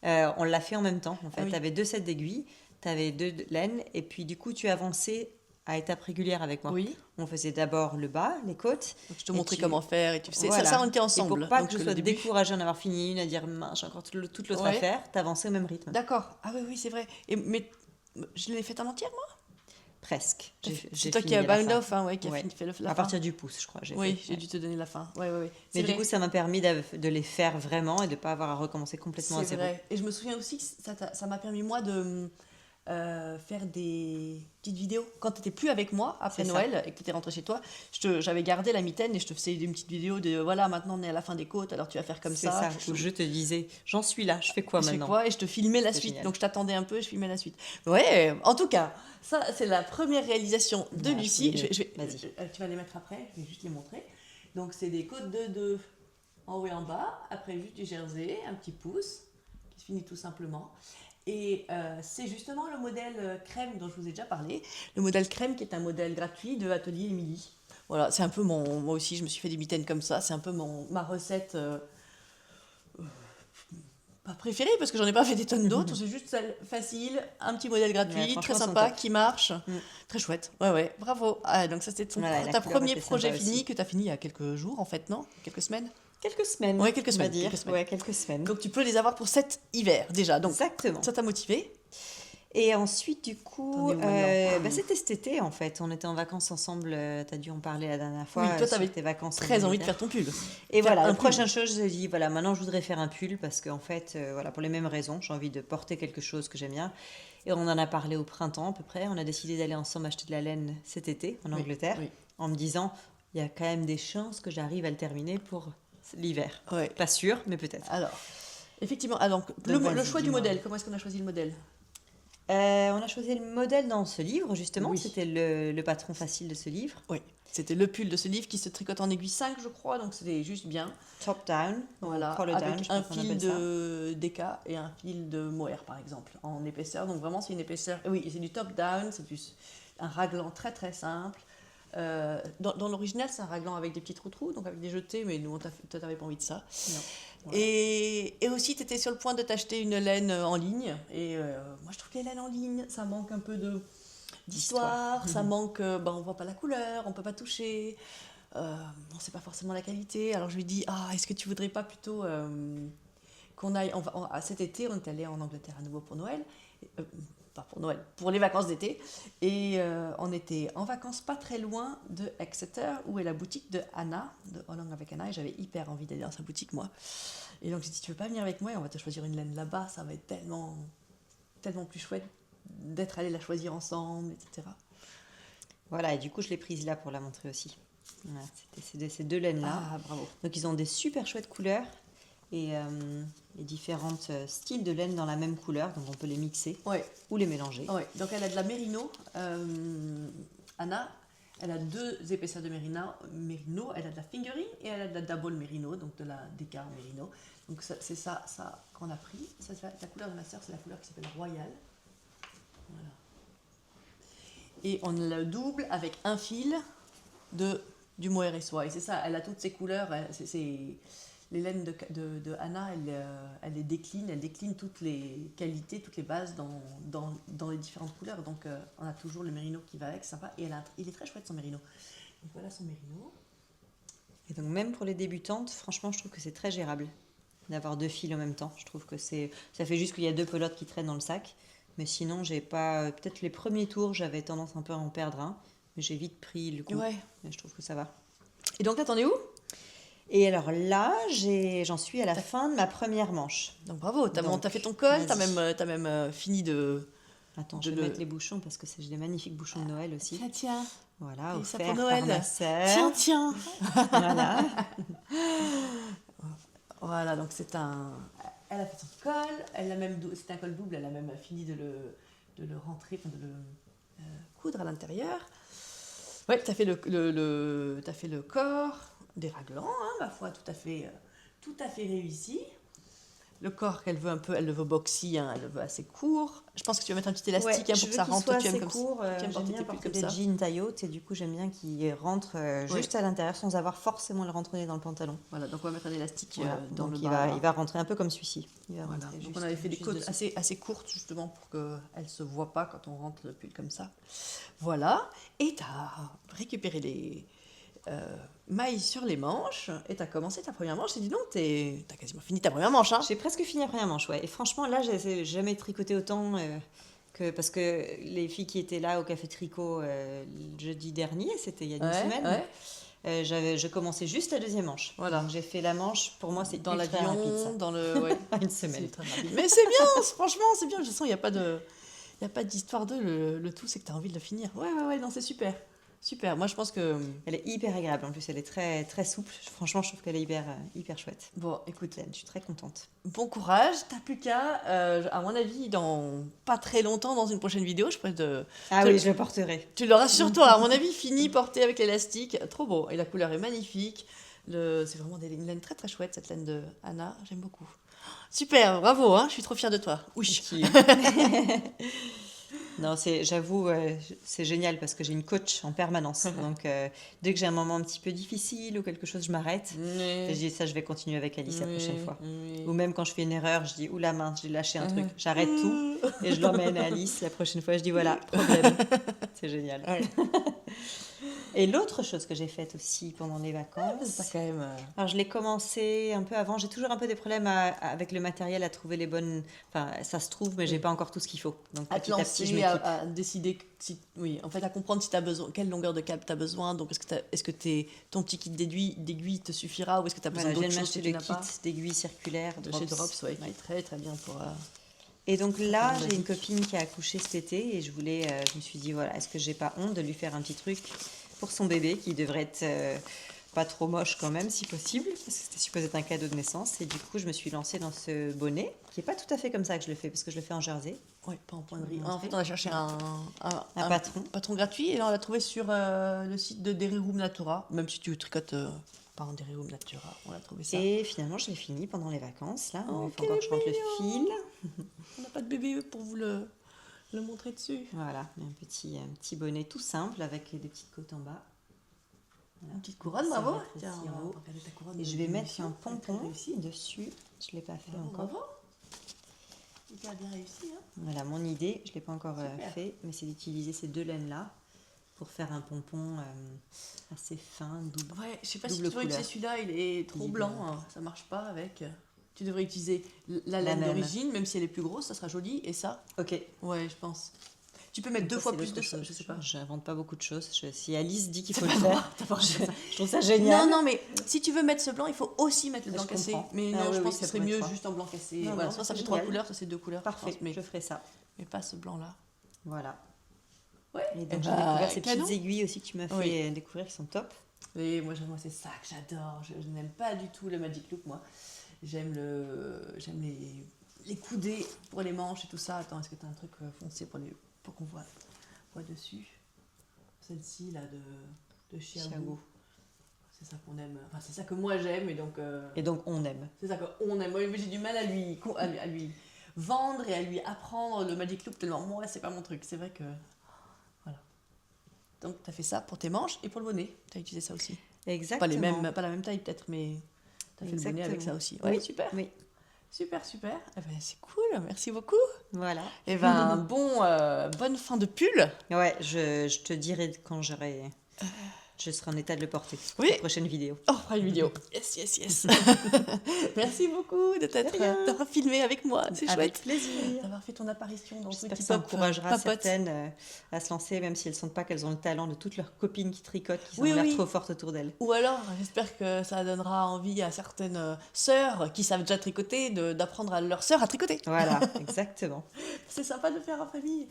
on l'a fait en même temps. En fait, oui. tu avais 2 sets d'aiguilles, tu avais 2 laines, et puis du coup, tu avançais à étapes régulières avec moi. Oui. On faisait d'abord le bas, les côtes. Donc, je te Et montrais tu- comment faire et tu sais. Voilà. Ça, on était Et ensemble. pour pas Donc, que tu le sois début- découragé d'en avoir fini une, à dire mince, j'ai encore toute l'autre à Ouais. faire, t'avançais au même rythme. D'accord. Ah oui, c'est vrai. Mais je l'ai faite en entière, moi. Presque. C'est toi qui as bound off, hein, ouais, qui a Ouais. fait la À fin. partir du pouce, je crois. Oui, fait. j'ai dû te donner la fin. Ouais. Mais C'est du vrai. coup, ça m'a permis de les faire vraiment et de ne pas avoir à recommencer complètement à C'est zéro. vrai. Et je me souviens aussi que ça m'a permis, moi, de faire des petites vidéos. Quand tu n'étais plus avec moi, après C'est ça. Noël, et que tu étais rentrée chez toi, j'avais gardé la mitaine et je te faisais une petite vidéo de voilà, maintenant on est à la fin des côtes, alors tu vas faire comme C'est ça. ça, où je te disais, j'en suis là, je fais quoi Je fais maintenant quoi et je te filmais la C'est suite. génial. Donc je t'attendais un peu, je filmais la suite. Ouais, en tout cas, ça c'est la première réalisation de Voilà, Lucie. je voulais- Vas-y. Tu vas les mettre après, je vais juste les montrer. Donc c'est des côtes de 2 en haut et en bas, après juste du jersey, un petit pouce, qui se finit tout simplement. Et c'est justement le modèle crème dont je vous ai déjà parlé. Le modèle crème qui est un modèle gratuit de Atelier Émilie. Voilà, c'est un peu moi aussi je me suis fait des mitaines comme ça, c'est un peu ma recette pas préférée parce que j'en ai pas fait des tonnes d'autres, c'est juste celle facile, un petit modèle Ouais, gratuit, franchement, très elles sont sympa, top. qui marche, Mm. très chouette. Ouais, bravo. Ah, donc ça c'était Voilà, la ta couleur premier était projet sympa fini aussi. que tu as fini il y a quelques jours en fait, non? Quelques semaines. Quelques semaines. Ouais, quelques on va semaines, dire. quelques semaines. Ouais, quelques semaines. Donc tu peux les avoir pour cet hiver déjà. Donc Exactement. ça t'a motivé? Et ensuite, du coup, T'en es où maintenant c'était cet été en fait. On était en vacances ensemble. Tu as dû en parler la dernière fois. Oui, toi, sur t'avais tes vacances. Très en envie de Angleterre. faire ton pull. Et Faire voilà, un la pull. prochaine chose, j'ai dit, voilà, maintenant je voudrais faire un pull parce qu'en fait, voilà, pour les mêmes raisons, j'ai envie de porter quelque chose que j'aime bien. Et on en a parlé au printemps à peu près. On a décidé d'aller ensemble acheter de la laine cet été en Oui, Angleterre, oui. en me disant, il y a quand même des chances que j'arrive à le terminer pour l'hiver. Ouais. Pas sûr, mais peut-être. Alors, effectivement, donc, Donc, le vas-y, choix du dis-moi. modèle, comment est-ce qu'on a choisi le modèle? On a choisi le modèle dans ce livre, justement. Oui. C'était le patron facile de ce livre. Oui, c'était le pull de ce livre qui se tricote en aiguille 5, je crois, donc c'était juste bien. Top down, Voilà, collar down, avec je un crois qu'on fil appelle ça. de DK et un fil de mohair, par exemple, en épaisseur. Donc vraiment, c'est une épaisseur. Oui, c'est du top down, c'est un raglan très très simple. Dans l'original, c'est un raglan avec des petits trous, donc avec des jetés, mais nous, toi, t'avais pas envie de ça. Non. Voilà. Et aussi, tu étais sur le point de t'acheter une laine en ligne. Et moi, je trouve que les laines en ligne, ça manque un peu d'histoire, ça manque, on voit pas la couleur, on peut pas toucher, on sait pas forcément la qualité. Alors je lui dis, est-ce que tu voudrais pas plutôt qu'on aille, cet été, on est allé en Angleterre à nouveau pour Noël, pas pour Noël, pour les vacances d'été, et on était en vacances pas très loin de Exeter, où est la boutique de Anna, de All Along avec Anna, et j'avais hyper envie d'aller dans sa boutique, moi. Et donc j'ai dit, tu veux pas venir avec moi et on va te choisir une laine là-bas, ça va être tellement, tellement plus chouette d'être allé la choisir ensemble, etc. Voilà, et du coup, je l'ai prise là pour la montrer aussi. Voilà, c'était ces deux laines-là. Ah, bravo. Donc ils ont des super chouettes couleurs et les différents styles de laine dans la même couleur, donc on peut les mixer Ouais, ou les mélanger. ouais. Donc elle a de la mérino. Anna, elle a 2 épaisseurs de mérino. Elle a de la fingering et elle a de la double mérino, donc de la décar mérino. Donc c'est ça qu'on a pris. Ça, la couleur de ma sœur, c'est la couleur qui s'appelle Royal. Voilà. Et on le double avec un fil du mohair soie. Et c'est ça, elle a toutes ces couleurs. Les laines de Anna, elle les décline. Elle décline toutes les qualités, toutes les bases dans les différentes couleurs. Donc on a toujours le mérino qui va avec, c'est sympa. Et il est très chouette son mérino. Donc voilà son mérino. Et donc même pour les débutantes, franchement, je trouve que c'est très gérable d'avoir 2 fils en même temps. Je trouve que ça fait juste qu'il y a 2 pelotes qui traînent dans le sac. Mais sinon, j'ai pas. Peut-être les premiers tours, j'avais tendance un peu à en perdre un. Mais j'ai vite pris le coup. Ouais. Et je trouve que ça va. Et donc là, t'en es où? Et alors là, j'en suis à la fin de ma première manche. Donc bravo, t'as Donc, fait ton col, vas-y. t'as même fini de... Attends, De je vais le- mettre les bouchons parce que j'ai des magnifiques bouchons de Noël aussi. Tiens. Voilà, Et ça offert pour Noël. par ma sœur. Tiens. Voilà. Voilà, donc elle a fait son col, c'est un col double, elle a même fini de le rentrer, enfin de le coudre à l'intérieur. Ouais, t'as fait t'as fait le corps, des raglans, hein, ma foi, tout à fait réussi. Le corps qu'elle veut elle le veut boxy, hein, elle le veut assez court. Je pense que tu vas mettre un petit élastique Ouais, hein, je pour que veux ça qu'il rentre. soit Tu aimes assez comme court. tu aimes J'aime porter bien tes pulls porter comme des ça. jeans taille haute et du coup j'aime bien qu'il rentre juste à l'intérieur sans avoir forcément le rentré dans le pantalon. Voilà, donc on va mettre un élastique Voilà. dans Donc le il bas. va rentrer un peu comme celui-ci. Il va Voilà. rentrer Donc juste- on avait fait des juste côtes dessus. assez courtes justement pour qu'elles ne se voient pas quand on rentre le pull comme ça. Voilà. Et tu as récupéré les mailles sur les manches et tu as commencé ta première manche. Et dis donc, tu as quasiment fini ta première manche. Hein. J'ai presque fini la première manche, ouais. Et franchement, là, j'ai jamais tricoté autant parce que les filles qui étaient là au Café Tricot le jeudi dernier, c'était il y a une semaine, ouais. je commençais juste la deuxième manche. Voilà. Donc j'ai fait la manche, pour moi, c'est Dans ultra rapide, ça. l'avion, dans le... Ouais. Une C'est semaine. très rapide. Mais c'est bien, franchement, c'est bien. Je sens qu'il n'y a pas de... Il n'y a pas d'histoire d'eux. Le tout, c'est que tu as envie de le finir. Ouais, non, c'est super. Super. Moi, je pense que... Elle est hyper agréable, en plus, elle est très, très souple. Franchement, je trouve qu'elle est hyper chouette. Bon, écoute, Je suis très contente. bon courage. T'as plus qu'à, à mon avis, dans pas très longtemps, dans une prochaine vidéo, je pourrais Ah te- oui, je le porterai. Tu l'auras sur toi, à mon avis, fini, porté avec l'élastique. Trop beau. Et la couleur est magnifique. C'est vraiment une laine très très chouette, cette laine de Anna. J'aime beaucoup. Super, bravo, hein, je suis trop fière de toi. Oui. Non, j'avoue, c'est génial parce que j'ai une coach en permanence. Donc, dès que j'ai un moment un petit peu difficile ou quelque chose, je m'arrête. Et je dis ça, je vais continuer avec Alice la prochaine fois. Ou même quand je fais une erreur, je dis, oula mince, j'ai lâché un truc. J'arrête tout et je l'emmène à Alice la prochaine fois. Je dis, voilà, problème. C'est génial. Ouais. Et l'autre chose que j'ai faite aussi pendant les vacances, T'as quand même... alors je l'ai commencé un peu avant. J'ai toujours un peu des problèmes avec le matériel à trouver les bonnes. Enfin, ça se trouve, mais j'ai pas encore tout ce qu'il faut. Donc à te petit à petit, je lancer, m'équipe. à décider oui, en fait, à comprendre si tu as besoin, quelle longueur de câble tu as besoin. Donc, est-ce que ton petit kit d'aiguilles te suffira ou est-ce que tu as besoin Voilà, je d'autres viens de choses que m'acheter tu le n'as kit pas d'aiguilles circulaires de chez Drops, ouais, qui Ouais. est très très bien pour. Et donc là, Basique. j'ai une copine qui a accouché cet été et je me suis dit, voilà, est-ce que j'ai pas honte de lui faire un petit truc pour son bébé qui devrait être pas trop moche quand même, si possible, parce que c'était supposé être un cadeau de naissance. Et du coup, je me suis lancée dans ce bonnet, qui est pas tout à fait comme ça que je le fais, parce que je le fais en jersey. Ouais, pas en pointerie. Je vais En fait, on a cherché un patron. gratuit et là, on l'a trouvé sur le site de Derry Room Natura. Même si tu tricotes pas en Derry Room Natura, on a trouvé ça. Et finalement, je l'ai fini pendant les vacances. Là, Oh, il faut encore que je rentre le fil. On n'a pas de bébé pour vous le montrer dessus. Voilà, un petit bonnet tout simple avec des petites côtes en bas. Une petite couronne, Ça bravo. va être Tiens, aussi on va en haut. regarder ta couronne Et de je vais mettre d'émission. un Très, très pompon réussi. dessus. Je ne l'ai pas fait Bravo, encore. bravo. Hyper bien réussi, hein. Voilà, mon idée, je ne l'ai pas encore Super. fait, mais c'est d'utiliser ces deux laines-là pour faire un pompon assez fin, double. Ouais, je sais pas si tu Double devrais utiliser couleur. celui-là, il est trop Il est blanc, bien. hein, ça marche pas avec. Tu devrais utiliser la La laine même. d'origine, même si elle est plus grosse, ça sera joli. Et ça, Ok. ouais, je pense. Tu peux mettre deux Ça, fois c'est plus l'autre de ça, chose. je sais pas. J'invente pas beaucoup de choses. Si Alice dit qu'il faut T'as le pas le faire, droit, t'as pas le droit de faire ça. je trouve ça génial. Non, mais si tu veux mettre ce blanc, il faut aussi mettre le Je blanc cassé. comprends. Mais Ah non, oui, je oui, pense que ça ce serait pourrait mieux être ça. juste en blanc cassé. Non, Voilà, non, soit ça c'est fait trois génial. couleurs, ça c'est deux couleurs. je Parfait, pense, mais je ferai ça. pas ce blanc-là. Voilà. Ouais. Et Eh donc j'ai ben, découvert ces canon. petites aiguilles aussi que tu m'as fait Oui. découvrir qui sont top. Et moi, c'est ça que j'adore. Je n'aime pas du tout le Magic Look, moi. J'aime les coudées pour les manches et tout ça. Attends, est-ce que tu as un truc foncé pour qu'on voit dessus? Celle-ci, là, de Chiago. C'est ça qu'on aime. Enfin, c'est ça que moi j'aime. Et donc, on aime. C'est ça qu'on aime. Moi, j'ai du mal à lui vendre et à lui apprendre le Magic Look tellement moi, c'est pas mon truc. C'est vrai que... Voilà. Donc, tu as fait ça pour tes manches et pour le bonnet. Tu as utilisé ça aussi. Exactement. Pas la même taille peut-être, mais tu as fait le bonnet avec ça aussi. Oui, super. Oui. Super. Eh ben, c'est cool, merci beaucoup. Voilà. Et ben, bonne fin de pull. Ouais, je te dirai quand je serai en état de le porter. Oui. Pour la prochaine vidéo. On fera une vidéo. Yes. Merci beaucoup d'avoir filmé avec moi. C'est Avec chouette. plaisir. D'avoir fait ton apparition dans J'espère Petit que ça Pop encouragera Papote. certaines à se lancer, même si elles ne sentent pas qu'elles ont le talent de toutes leurs copines qui tricotent, qui Oui, ont l'air oui. trop fortes autour d'elles. Ou alors, j'espère que ça donnera envie à certaines sœurs qui savent déjà tricoter d'apprendre à leurs sœurs à tricoter. Voilà, exactement. C'est sympa de le faire en famille.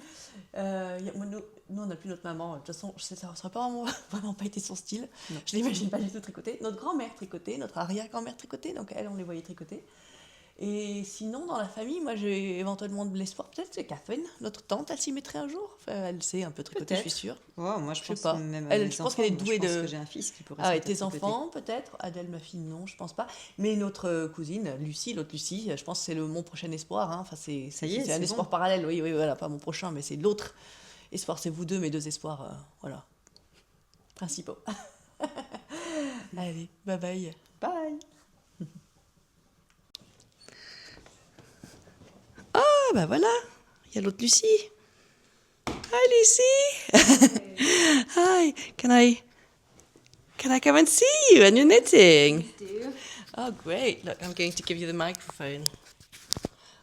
Nous, on n'a plus notre maman. De toute façon, ça n'a vraiment pas été son style. Non. Je l'imagine pas du tout tricoter. Notre grand-mère tricotait, notre arrière-grand-mère tricotait, donc elle, on les voyait tricoter. Et sinon, dans la famille, moi, j'ai éventuellement de l'espoir. Peut-être que Catherine, notre tante, elle s'y mettrait un jour. Enfin, elle sait un peu tricoter, je Peut-être. suis sûre. Oh, moi, je sais pense pas. même Elle, mes je pense enfants, qu'elle est moi, douée je pense de- que j'ai un fils qui pourrait Ah, se et mettre à tes tricoter. enfants, peut-être. Adèle, ma fille, non, je pense pas. Mais notre cousine, Lucie, l'autre Lucie, je pense que c'est mon prochain espoir. Hein. Enfin, Ça y est, c'est un c'est espoir bon. parallèle. Oui, voilà, pas mon prochain, mais c'est l'autre espoir. C'est vous deux, mes deux espoirs, voilà, principaux. Allez, bye bye. Bye. Ah, bah voilà, il y a l'autre Lucie. Hi, Lucie. Hi, can I come and see you and you're knitting? Do. Oh, great. Look, I'm going to give you the microphone.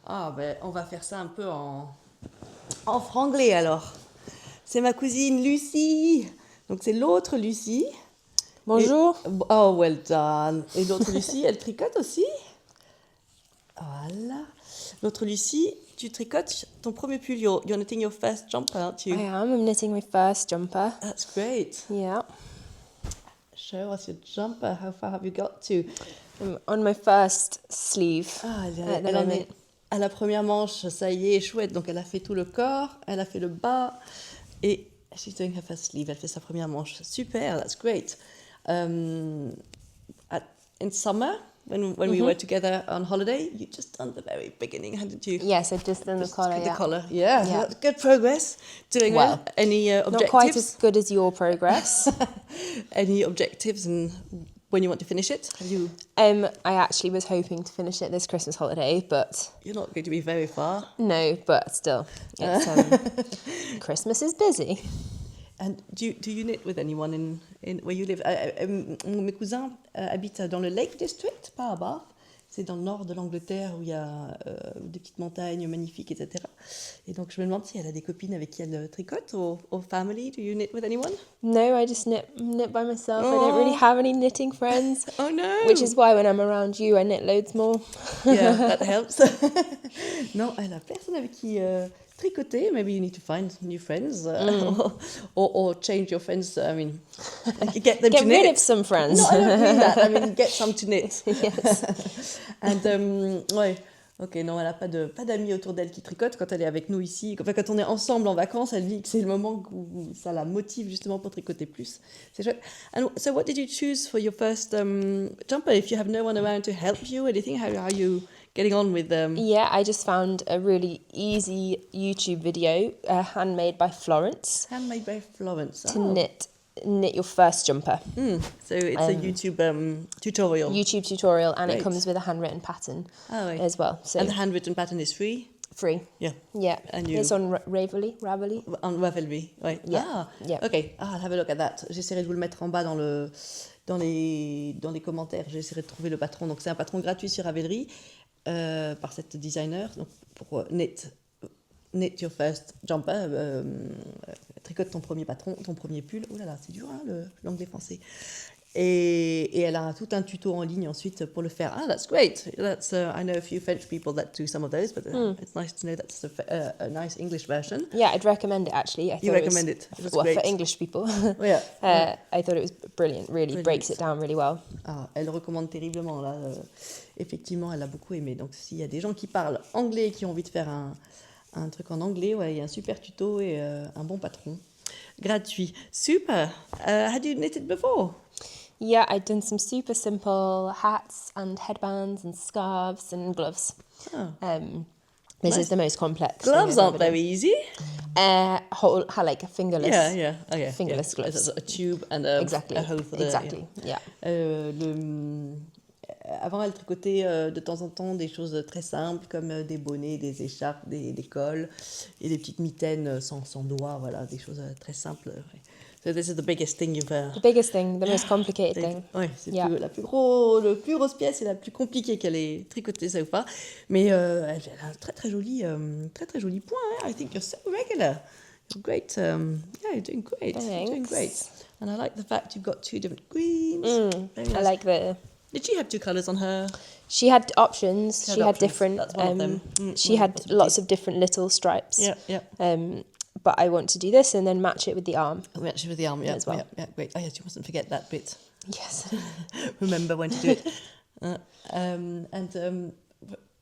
Ah, ben, on va faire ça un peu en franglais, alors. C'est ma cousine Lucie. Donc, c'est l'autre Lucie. Bonjour. Oh, well done. Et l'autre Lucie, elle tricote aussi. Voilà. L'autre Lucie, tu tricotes ton premier pull. You're knitting your first jumper, aren't you? I'm knitting my first jumper. That's great. Yeah. Show us your jumper. How far have you got to? I'm on my first sleeve. Ah, at the elle en moment. est à la première manche, ça y est, chouette. Donc elle a fait tout le corps, elle a fait le bas et she's doing her first sleeve. Elle fait sa première manche. Super, that's great. In summer, when we were together on holiday, you just done the very beginning, hadn't you? Yes, I've just done the Just collar. the Yeah. collar. Yeah, Yeah. that's good progress. Doing Well, well. Any Not quite objectives? as good as your progress. Any objectives and when you want to finish it? Have you? I actually was hoping to finish it this Christmas holiday, but You're not going to be very far. no, but still, it's, Christmas is busy. And do you knit with anyone in where you live? Mes cousins habitent dans le Lake District, pas à Bath. C'est dans le nord de l'Angleterre où il y a des petites montagnes magnifiques, etc. Et donc je me demande si elle a des copines avec qui elle tricote, or family. Do you knit with anyone? No, I just knit by myself. I don't really have any knitting friends, Oh no! which is why when I'm around you, I knit loads more. Yeah, that helps. Non, elle a personne avec qui tricoter. Maybe you need to find new friends, or change your friends. I mean, like get them Get to rid knit. of some friends. No, I don't mean that. I mean, get some to knit. Yes. And, ouais. Ok, non, elle n'a pas d'amis autour d'elle qui tricotent quand elle est avec nous ici. Enfin, quand on est ensemble en vacances, elle dit que c'est le moment où ça la motive justement pour tricoter plus. C'est chouette. And so, what did you choose for your first jumper? If you have no one around to help you, anything, how are you getting on with them? Yeah, I just found a really easy YouTube video, handmade by Florence, Handmade by Florence. to knit your first jumper. So it's a YouTube tutorial. YouTube tutorial, and Great. it comes with a handwritten pattern Ah, ouais. as well. So And the handwritten pattern is free. free. Yeah. Yeah. And you- It's on Ravelry. On Ravelry, ouais. Yeah. Ah, Yeah. ok. Ah, I'll have a look at that. J'essaierai de vous le mettre en bas dans les commentaires. J'essaierai de trouver le patron. Donc, c'est un patron gratuit sur Ravelry par cette designer. Donc, pour knit your first jumper, tricote ton premier patron, ton premier pull. Oh là là, c'est dur, hein, l'anglais français. Et elle a tout un tuto en ligne ensuite pour le faire. Ah, that's great. That's I know a few French people that do some of those, but it's nice to know that's a nice English version. Yeah, I'd recommend it actually. I thought recommend it? It was well, for great. English people. Yeah. I thought it was brilliant. Really breaks it down really well. Ah, elle recommande terriblement là. Effectivement, elle a beaucoup aimé. Donc s'il y a des gens qui parlent anglais et qui ont envie de faire un truc en anglais, ouais, il y a un super tuto et un bon patron. Gratuit. Super. Had you knitted before? Yeah, I'd done some super simple hats and headbands and scarves and gloves. This is the most complex. Gloves aren't very easy. Like a fingerless. Yeah. Okay. Fingerless gloves. There's a tube and a hole for the... Exactly. Yeah. Avant, elle tricotait de temps en temps des choses très simples comme des bonnets, des écharpes, des cols et des petites mitaines sans doigts, voilà, des choses très simples. Ouais. So this is the biggest thing you've... The biggest thing, the most complicated thing. Oui, c'est Yeah. la plus grosse pièce et la plus compliquée qu'elle ait tricotée, ça ou pas. Mais elle a un très joli point. Hein. I think you're so regular. You're great. Yeah, you're doing great. You're doing great. And I like the fact you've got two different greens. Very nice. I like the... Did she have two colours on her? She had options. She had options. different... That's one of them. She had lots of different little stripes. Yeah. But I want to do this and then match it with the arm. Match it with the arm, yeah. As well. Yeah, great. Oh, yes, you mustn't forget that bit. Yes. Remember when to do it.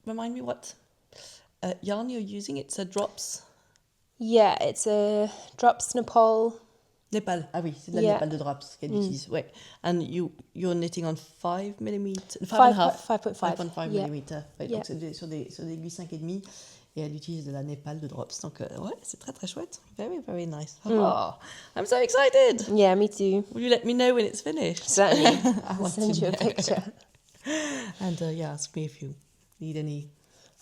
Remind me what yarn you're using. It's a Drops. Yeah, it's a Drops Nepal. Népal. Ah oui, c'est de la Yeah. Népal de Drops qu'elle utilise. Ouais. And you're knitting on 5 mm, 5 Five- and a half, 5.5. 5.5 Yeah. mm. Ouais, Yeah. donc c'est sur des aiguilles 5,5 et elle utilise de la Népal de Drops. Donc ouais, c'est très chouette. Very, very nice. Oh, I'm so excited. Yeah, me too. Will you let me know when it's finished? Certainly. I I'll want send to you a know. picture. And ask me if you need any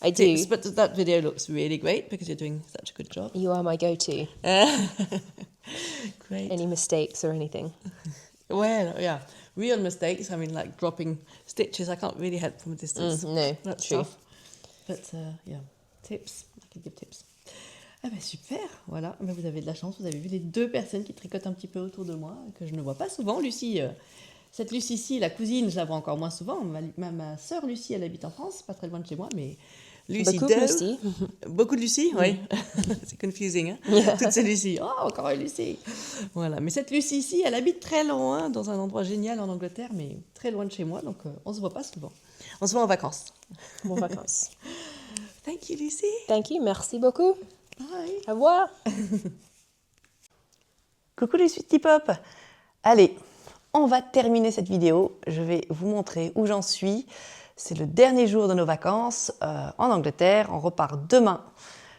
I do. tips. But that video looks really great because you're doing such a good job. You are my go-to. Great. Any mistakes or anything? Well, yeah. Real mistakes, I mean, like dropping stitches, I can't really help from a distance. No, That true. stuff. But, yeah, tips. I can give tips. Ah ben super, voilà. Ben, vous avez de la chance, vous avez vu les deux personnes qui tricotent un petit peu autour de moi, que je ne vois pas souvent. Lucie, cette Lucie-ci, la cousine, je la vois encore moins souvent. Ma sœur Lucie, elle habite en France, pas très loin de chez moi, mais... Lucie Beaucoup de Doe. Lucie. Beaucoup de Lucie, oui. C'est confusing, hein. Toutes ces Lucie. Oh, encore une Lucie. Voilà. Mais cette Lucie-ci, elle habite très loin, dans un endroit génial en Angleterre, mais très loin de chez moi, donc on se voit pas souvent. On se voit en vacances. Bonnes vacances. Thank you, Lucie. Thank you. Merci beaucoup. Bye. Au revoir. Coucou les Sweetie Pop. Allez, on va terminer cette vidéo. Je vais vous montrer où j'en suis. C'est le dernier jour de nos vacances en Angleterre. On repart demain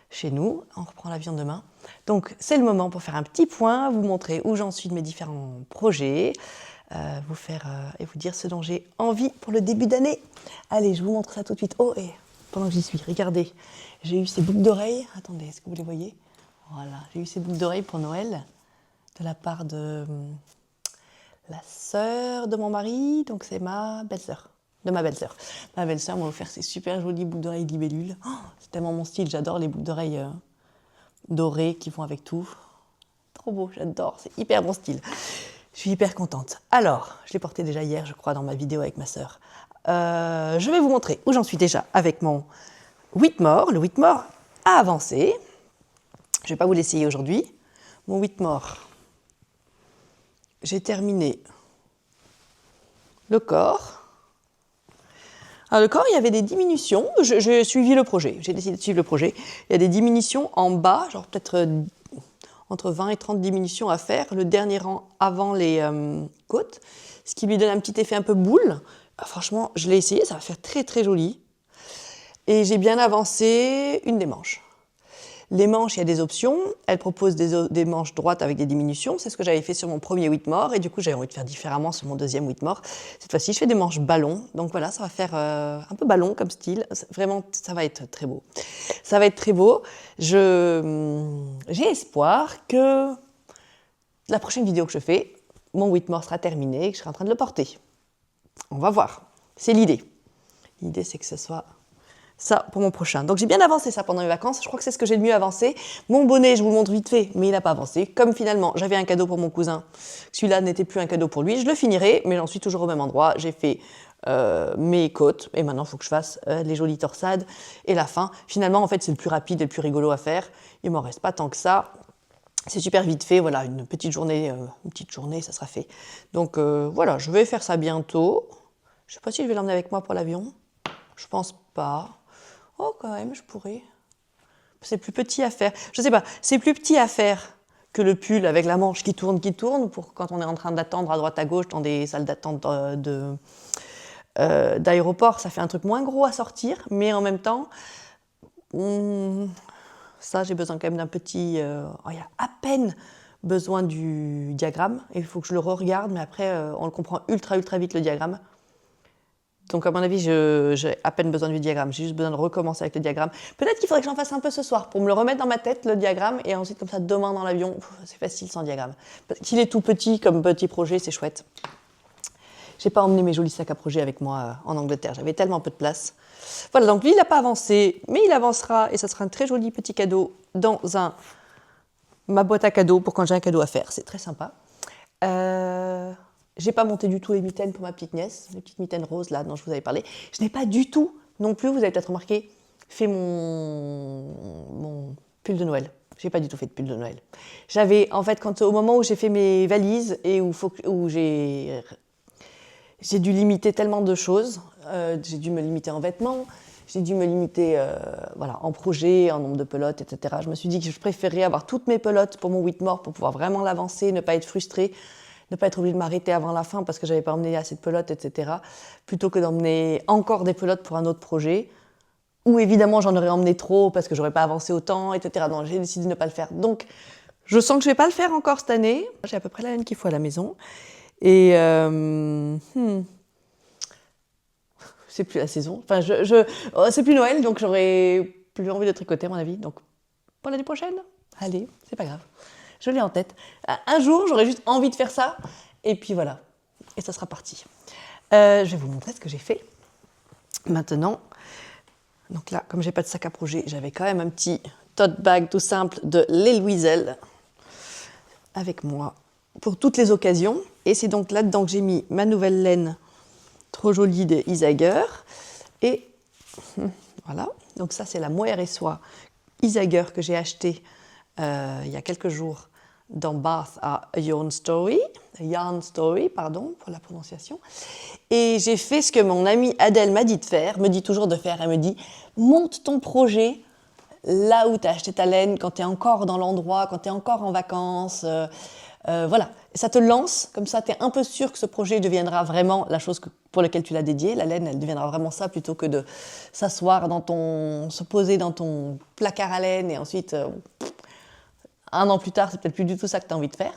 chez nous. On reprend l'avion demain. Donc, c'est le moment pour faire un petit point, vous montrer où j'en suis de mes différents projets, vous faire et vous dire ce dont j'ai envie pour le début d'année. Allez, je vous montre ça tout de suite. Oh, et pendant que j'y suis, regardez, j'ai eu ces boucles d'oreilles. Attendez, est-ce que vous les voyez? Voilà, j'ai eu ces boucles d'oreilles pour Noël de la part de la sœur de mon mari. Donc, c'est ma belle-sœur. De ma belle-sœur. Ma belle-sœur m'a offert ces super jolies boucles d'oreilles libellules. Oh, c'est tellement mon style, j'adore les boucles d'oreilles dorées qui vont avec tout. Trop beau, j'adore, c'est hyper mon style. Je suis hyper contente. Alors, je l'ai porté déjà hier, je crois, dans ma vidéo avec ma sœur. Je vais vous montrer où j'en suis déjà avec mon Whitmore. Le Whitmore a avancé. Je ne vais pas vous l'essayer aujourd'hui. Mon Whitmore, j'ai terminé le corps. Alors, le corps, il y avait des diminutions. J'ai suivi le projet. J'ai décidé de suivre le projet. Il y a des diminutions en bas, genre peut-être entre 20 et 30 diminutions à faire. Le dernier rang avant les côtes, ce qui lui donne un petit effet un peu boule. Franchement, je l'ai essayé, ça va faire très très joli. Et j'ai bien avancé une des manches. Les manches, il y a des options. Elle propose des manches droites avec des diminutions. C'est ce que j'avais fait sur mon premier Whitmore. Et du coup, j'avais envie de faire différemment sur mon deuxième Whitmore. Cette fois-ci, je fais des manches ballon. Donc voilà, ça va faire un peu ballon comme style. Vraiment, ça va être très beau. Ça va être très beau. J'ai espoir que la prochaine vidéo que je fais, mon Whitmore sera terminé et que je serai en train de le porter. On va voir. C'est l'idée. L'idée, c'est que ce soit Ça pour mon prochain. Donc j'ai bien avancé ça pendant les vacances. Je crois que c'est ce que j'ai le mieux avancé. Mon bonnet, je vous le montre vite fait, mais il n'a pas avancé. Comme finalement j'avais un cadeau pour mon cousin, celui-là n'était plus un cadeau pour lui. Je le finirai, mais j'en suis toujours au même endroit. J'ai fait mes côtes et maintenant il faut que je fasse les jolies torsades et la fin. Finalement en fait c'est le plus rapide et le plus rigolo à faire. Il m'en reste pas tant que ça. C'est super vite fait. Voilà, une petite journée, ça sera fait. Donc voilà, je vais faire ça bientôt. Je sais pas si je vais l'emmener avec moi pour l'avion. Je pense pas. Oh, quand même, je pourrais. C'est plus petit à faire. Je sais pas, c'est plus petit à faire que le pull avec la manche qui tourne, pour quand on est en train d'attendre à droite à gauche dans des salles d'attente d'aéroport. Ça fait un truc moins gros à sortir, mais en même temps, ça, j'ai besoin quand même d'un petit... il y a à peine besoin du diagramme. Il faut que je le re-regarde, mais après, on le comprend ultra vite, le diagramme. Donc, à mon avis, j'ai à peine besoin du diagramme. J'ai juste besoin de recommencer avec le diagramme. Peut-être qu'il faudrait que j'en fasse un peu ce soir pour me le remettre dans ma tête, le diagramme, et ensuite, comme ça, demain dans l'avion, c'est facile sans diagramme. Parce qu'il est tout petit comme petit projet, c'est chouette. J'ai pas emmené mes jolis sacs à projet avec moi en Angleterre. J'avais tellement peu de place. Voilà, donc lui, il n'a pas avancé, mais il avancera, et ça sera un très joli petit cadeau dans ma boîte à cadeaux pour quand j'ai un cadeau à faire. C'est très sympa. J'ai pas monté du tout les mitaines pour ma petite nièce, les petites mitaines roses là dont je vous avais parlé. Je n'ai pas du tout non plus, vous avez peut-être remarqué, fait mon pull de Noël. J'ai pas du tout fait de pull de Noël. J'avais, en fait, au moment où j'ai fait mes valises et où j'ai dû limiter tellement de choses, j'ai dû me limiter en vêtements, j'ai dû me limiter en projet, en nombre de pelotes, etc. Je me suis dit que je préférais avoir toutes mes pelotes pour mon Whitmore pour pouvoir vraiment l'avancer, ne pas être frustrée, ne pas être obligée de m'arrêter avant la fin parce que j'avais pas emmené assez de pelotes, etc. Plutôt que d'emmener encore des pelotes pour un autre projet, où évidemment j'en aurais emmené trop parce que j'aurais pas avancé autant, etc. Donc j'ai décidé de ne pas le faire. Donc je sens que je vais pas le faire encore cette année. J'ai à peu près la laine qu'il faut à la maison. Et c'est plus la saison. Enfin, c'est plus Noël, donc j'aurais plus envie de tricoter à mon avis. Donc pour l'année prochaine, allez, c'est pas grave. Je l'ai en tête. Un jour, j'aurais juste envie de faire ça, et puis voilà. Et ça sera parti. Je vais vous montrer ce que j'ai fait. Maintenant, donc là, comme j'ai pas de sac à projet, j'avais quand même un petit tote bag tout simple de Les Louiselles avec moi pour toutes les occasions. Et c'est donc là-dedans que j'ai mis ma nouvelle laine trop jolie de Isager. Et voilà, donc ça c'est la mohair et soie Isager que j'ai achetée il y a quelques jours dans Bath à Yarn Story, pour la prononciation. Et j'ai fait ce que mon amie Adèle m'a dit de faire, me dit toujours de faire. Elle me dit, monte ton projet là où tu as acheté ta laine, quand tu es encore dans l'endroit, quand tu es encore en vacances. Voilà, ça te lance, comme ça tu es un peu sûr que ce projet deviendra vraiment la chose pour laquelle tu l'as dédié. La laine, elle deviendra vraiment ça plutôt que de s'asseoir se poser dans ton placard à laine et ensuite, un an plus tard, c'est peut-être plus du tout ça que tu as envie de faire.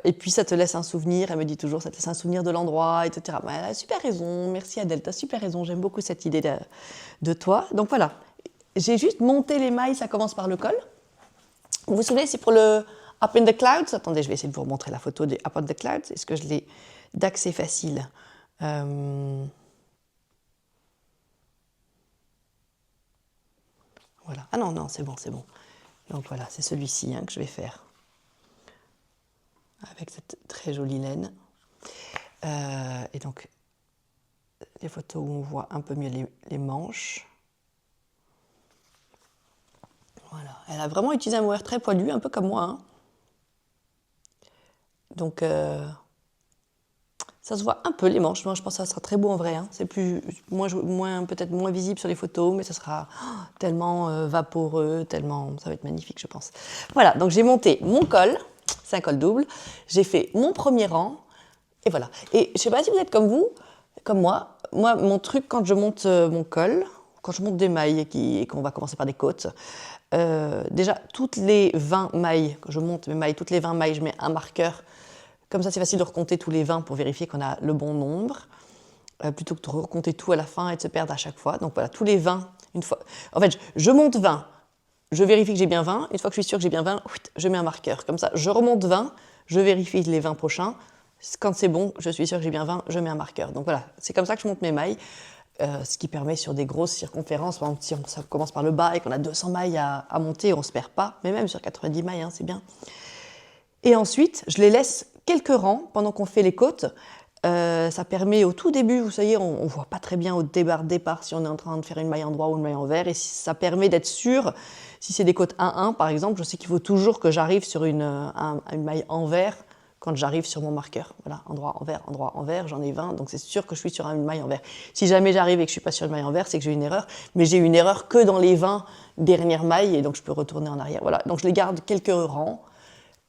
Et puis ça te laisse un souvenir, elle me dit toujours, ça te laisse un souvenir de l'endroit, etc. Elle a super raison, merci Adèle, tu as super raison, j'aime beaucoup cette idée de toi. Donc voilà, j'ai juste monté les mailles, ça commence par le col. Vous vous souvenez, c'est pour le Up in the Clouds. Attendez, je vais essayer de vous remontrer la photo des Up in the Clouds. Est-ce que je l'ai d'accès facile Voilà. Ah non, c'est bon. Donc voilà, c'est celui-ci que je vais faire. Avec cette très jolie laine. Et donc, les photos où on voit un peu mieux les manches. Voilà. Elle a vraiment utilisé un mohair très poilu, un peu comme moi. Donc, ça se voit un peu les manches. Moi, je pense que ça sera très beau en vrai. C'est peut-être moins visible sur les photos, mais ça sera tellement vaporeux, ça va être magnifique, je pense. Voilà, donc j'ai monté mon col. C'est un col double. J'ai fait mon premier rang. Et voilà. Et je ne sais pas si vous êtes comme moi. Moi, mon truc, quand je monte mon col, quand je monte des mailles et qu'on va commencer par des côtes, déjà, toutes les 20 mailles, quand je monte mes mailles, toutes les 20 mailles, je mets un marqueur. Comme ça, c'est facile de recompter tous les 20 pour vérifier qu'on a le bon nombre, plutôt que de recompter tout à la fin et de se perdre à chaque fois. Donc voilà, tous les 20, une fois. En fait, je monte 20, je vérifie que j'ai bien 20. Une fois que je suis sûre que j'ai bien 20, je mets un marqueur. Comme ça, je remonte 20, je vérifie les 20 prochains. Quand c'est bon, je suis sûre que j'ai bien 20, je mets un marqueur. Donc voilà, c'est comme ça que je monte mes mailles. ce qui permet sur des grosses circonférences, par exemple, si ça commence par le bas et qu'on a 200 mailles à monter, on ne se perd pas, mais même sur 90 mailles, hein, c'est bien. Et ensuite, je les laisse quelques rangs pendant qu'on fait les côtes. Ça permet au tout début, vous savez, on ne voit pas très bien au départ si on est en train de faire une maille en droit ou une maille en vert, et ça permet d'être sûr, si c'est des côtes 1-1 par exemple, je sais qu'il faut toujours que j'arrive sur une maille en vert quand j'arrive sur mon marqueur. Voilà, endroit en vert, j'en ai 20, donc c'est sûr que je suis sur une maille en vert. Si jamais j'arrive et que je ne suis pas sur une maille en vert, c'est que j'ai une erreur, mais j'ai une erreur que dans les 20 dernières mailles, et donc je peux retourner en arrière. Voilà, donc je les garde quelques rangs,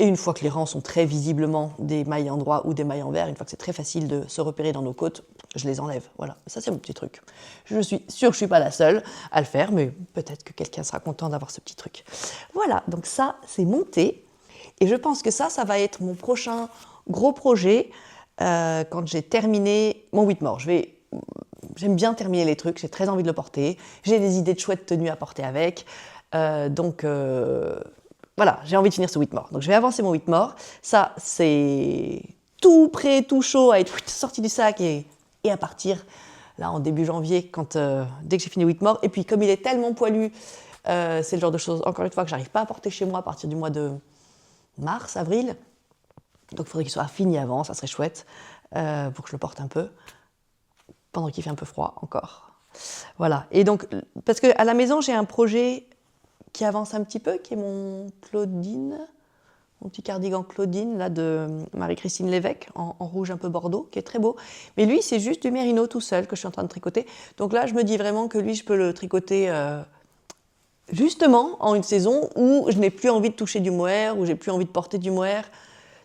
et une fois que les rangs sont très visiblement des mailles en droit ou des mailles en vert, une fois que c'est très facile de se repérer dans nos côtes, je les enlève. Voilà, ça c'est mon petit truc. Je suis sûre que je ne suis pas la seule à le faire, mais peut-être que quelqu'un sera content d'avoir ce petit truc. Voilà, donc ça c'est monté. Et je pense que ça va être mon prochain gros projet quand j'ai terminé mon Whitmore. J'aime bien terminer les trucs, j'ai très envie de le porter. J'ai des idées de chouettes tenues à porter avec. Donc voilà, j'ai envie de finir ce Whitmore. Donc je vais avancer mon Whitmore. Ça, c'est tout prêt, tout chaud à être sorti du sac et à partir là en début janvier, dès que j'ai fini Whitmore. Et puis comme il est tellement poilu, c'est le genre de choses, encore une fois, que j'arrive pas à porter chez moi à partir du mois de mars, avril. Donc il faudrait qu'il soit fini avant, ça serait chouette, pour que je le porte un peu, pendant qu'il fait un peu froid encore. Voilà, et donc, parce qu'à la maison, j'ai un projet qui avance un petit peu, qui est mon petit cardigan Claudine, là, de Marie-Christine Lévesque, en rouge un peu bordeaux, qui est très beau. Mais lui, c'est juste du mérino tout seul que je suis en train de tricoter. Donc là, je me dis vraiment que lui, je peux le tricoter justement en une saison où je n'ai plus envie de toucher du mohair, où j'ai plus envie de porter du mohair.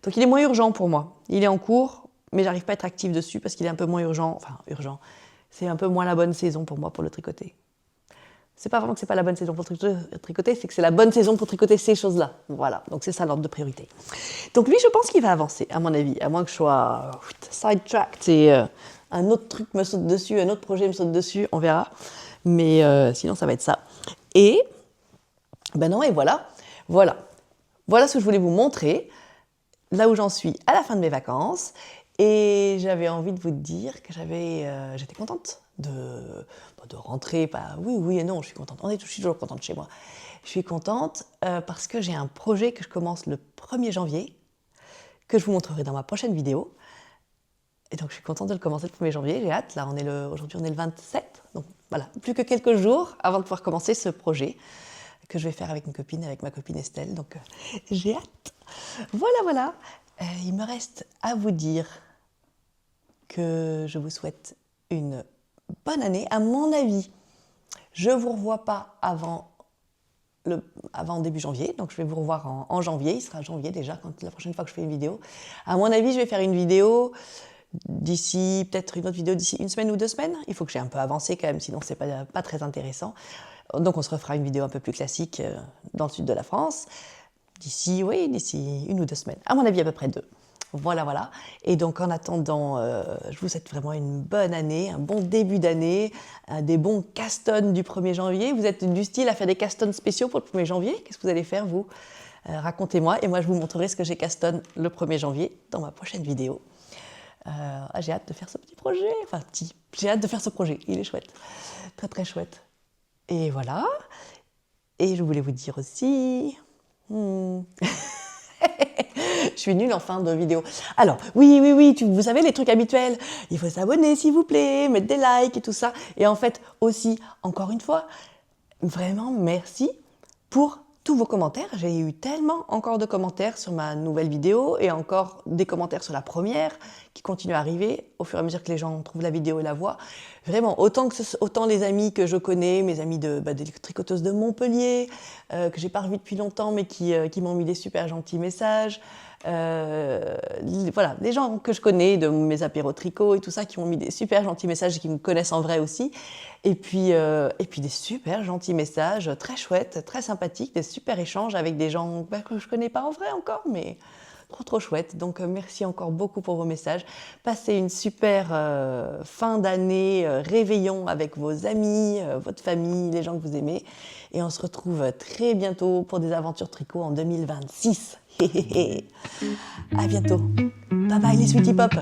Donc il est moins urgent pour moi. Il est en cours, mais j'arrive pas à être active dessus parce qu'il est un peu moins urgent. Enfin, urgent. C'est un peu moins la bonne saison pour moi pour le tricoter. C'est pas vraiment que c'est pas la bonne saison pour tricoter, c'est que c'est la bonne saison pour tricoter ces choses-là. Voilà, donc c'est ça l'ordre de priorité. Donc lui, je pense qu'il va avancer, à mon avis, à moins que je sois sidetracked et un autre truc me saute dessus, un autre projet me saute dessus, on verra. Mais sinon, ça va être ça. Et ben non, et voilà ce que je voulais vous montrer, là où j'en suis à la fin de mes vacances. Et j'avais envie de vous dire que j'étais contente de rentrer. Oui et non, je suis contente. Je suis toujours contente chez moi. Je suis contente parce que j'ai un projet que je commence le 1er janvier, que je vous montrerai dans ma prochaine vidéo. Et donc je suis contente de le commencer le 1er janvier, j'ai hâte. Là, aujourd'hui on est le 27, donc voilà, plus que quelques jours avant de pouvoir commencer ce projet que je vais faire avec ma copine Estelle, donc j'ai hâte. Voilà. Il me reste à vous dire que je vous souhaite une bonne année. À mon avis, je ne vous revois pas avant début janvier, donc je vais vous revoir en janvier. Il sera janvier déjà, la prochaine fois que je fais une vidéo. À mon avis, je vais faire une vidéo peut-être une autre vidéo d'ici 1 semaine ou 2 semaines. Il faut que j'ai un peu avancé quand même, sinon c'est pas très intéressant. Donc on se refera une vidéo un peu plus classique dans le sud de la France, d'ici 1 ou 2 semaines. À mon avis, à peu près 2. Voilà. Et donc en attendant, je vous souhaite vraiment une bonne année, un bon début d'année, des bons castones du 1er janvier. Vous êtes du style à faire des castones spéciaux pour le 1er janvier? Qu'est-ce que vous allez faire, vous? Racontez-moi, et moi je vous montrerai ce que j'ai castonne le 1er janvier dans ma prochaine vidéo. J'ai hâte de faire ce petit projet. J'ai hâte de faire ce projet. Il est chouette. Très, très chouette. Et voilà. Et je voulais vous dire aussi... Je suis nulle en fin de vidéo. Alors, oui, vous savez les trucs habituels. Il faut s'abonner, s'il vous plaît, mettre des likes et tout ça. Et en fait, aussi, encore une fois, vraiment merci pour tous vos commentaires. J'ai eu tellement encore de commentaires sur ma nouvelle vidéo et encore des commentaires sur la première qui continuent à arriver au fur et à mesure que les gens trouvent la vidéo et la voient. Vraiment, autant les amis que je connais, mes amis des tricoteuses de Montpellier, que j'ai pas revues depuis longtemps mais qui m'ont mis des super gentils messages. Voilà, les gens que je connais de mes apéros tricot et tout ça qui m'ont mis des super gentils messages et qui me connaissent en vrai aussi. Et puis des super gentils messages, très chouettes, très sympathiques, des super échanges avec des gens que je connais pas en vrai encore, mais trop chouette. Donc merci encore beaucoup pour vos messages. Passez une super fin d'année, réveillon avec vos amis, votre famille, les gens que vous aimez. Et on se retrouve très bientôt pour des aventures tricot en 2026. À bientôt. Bye bye les Sweetie Pop.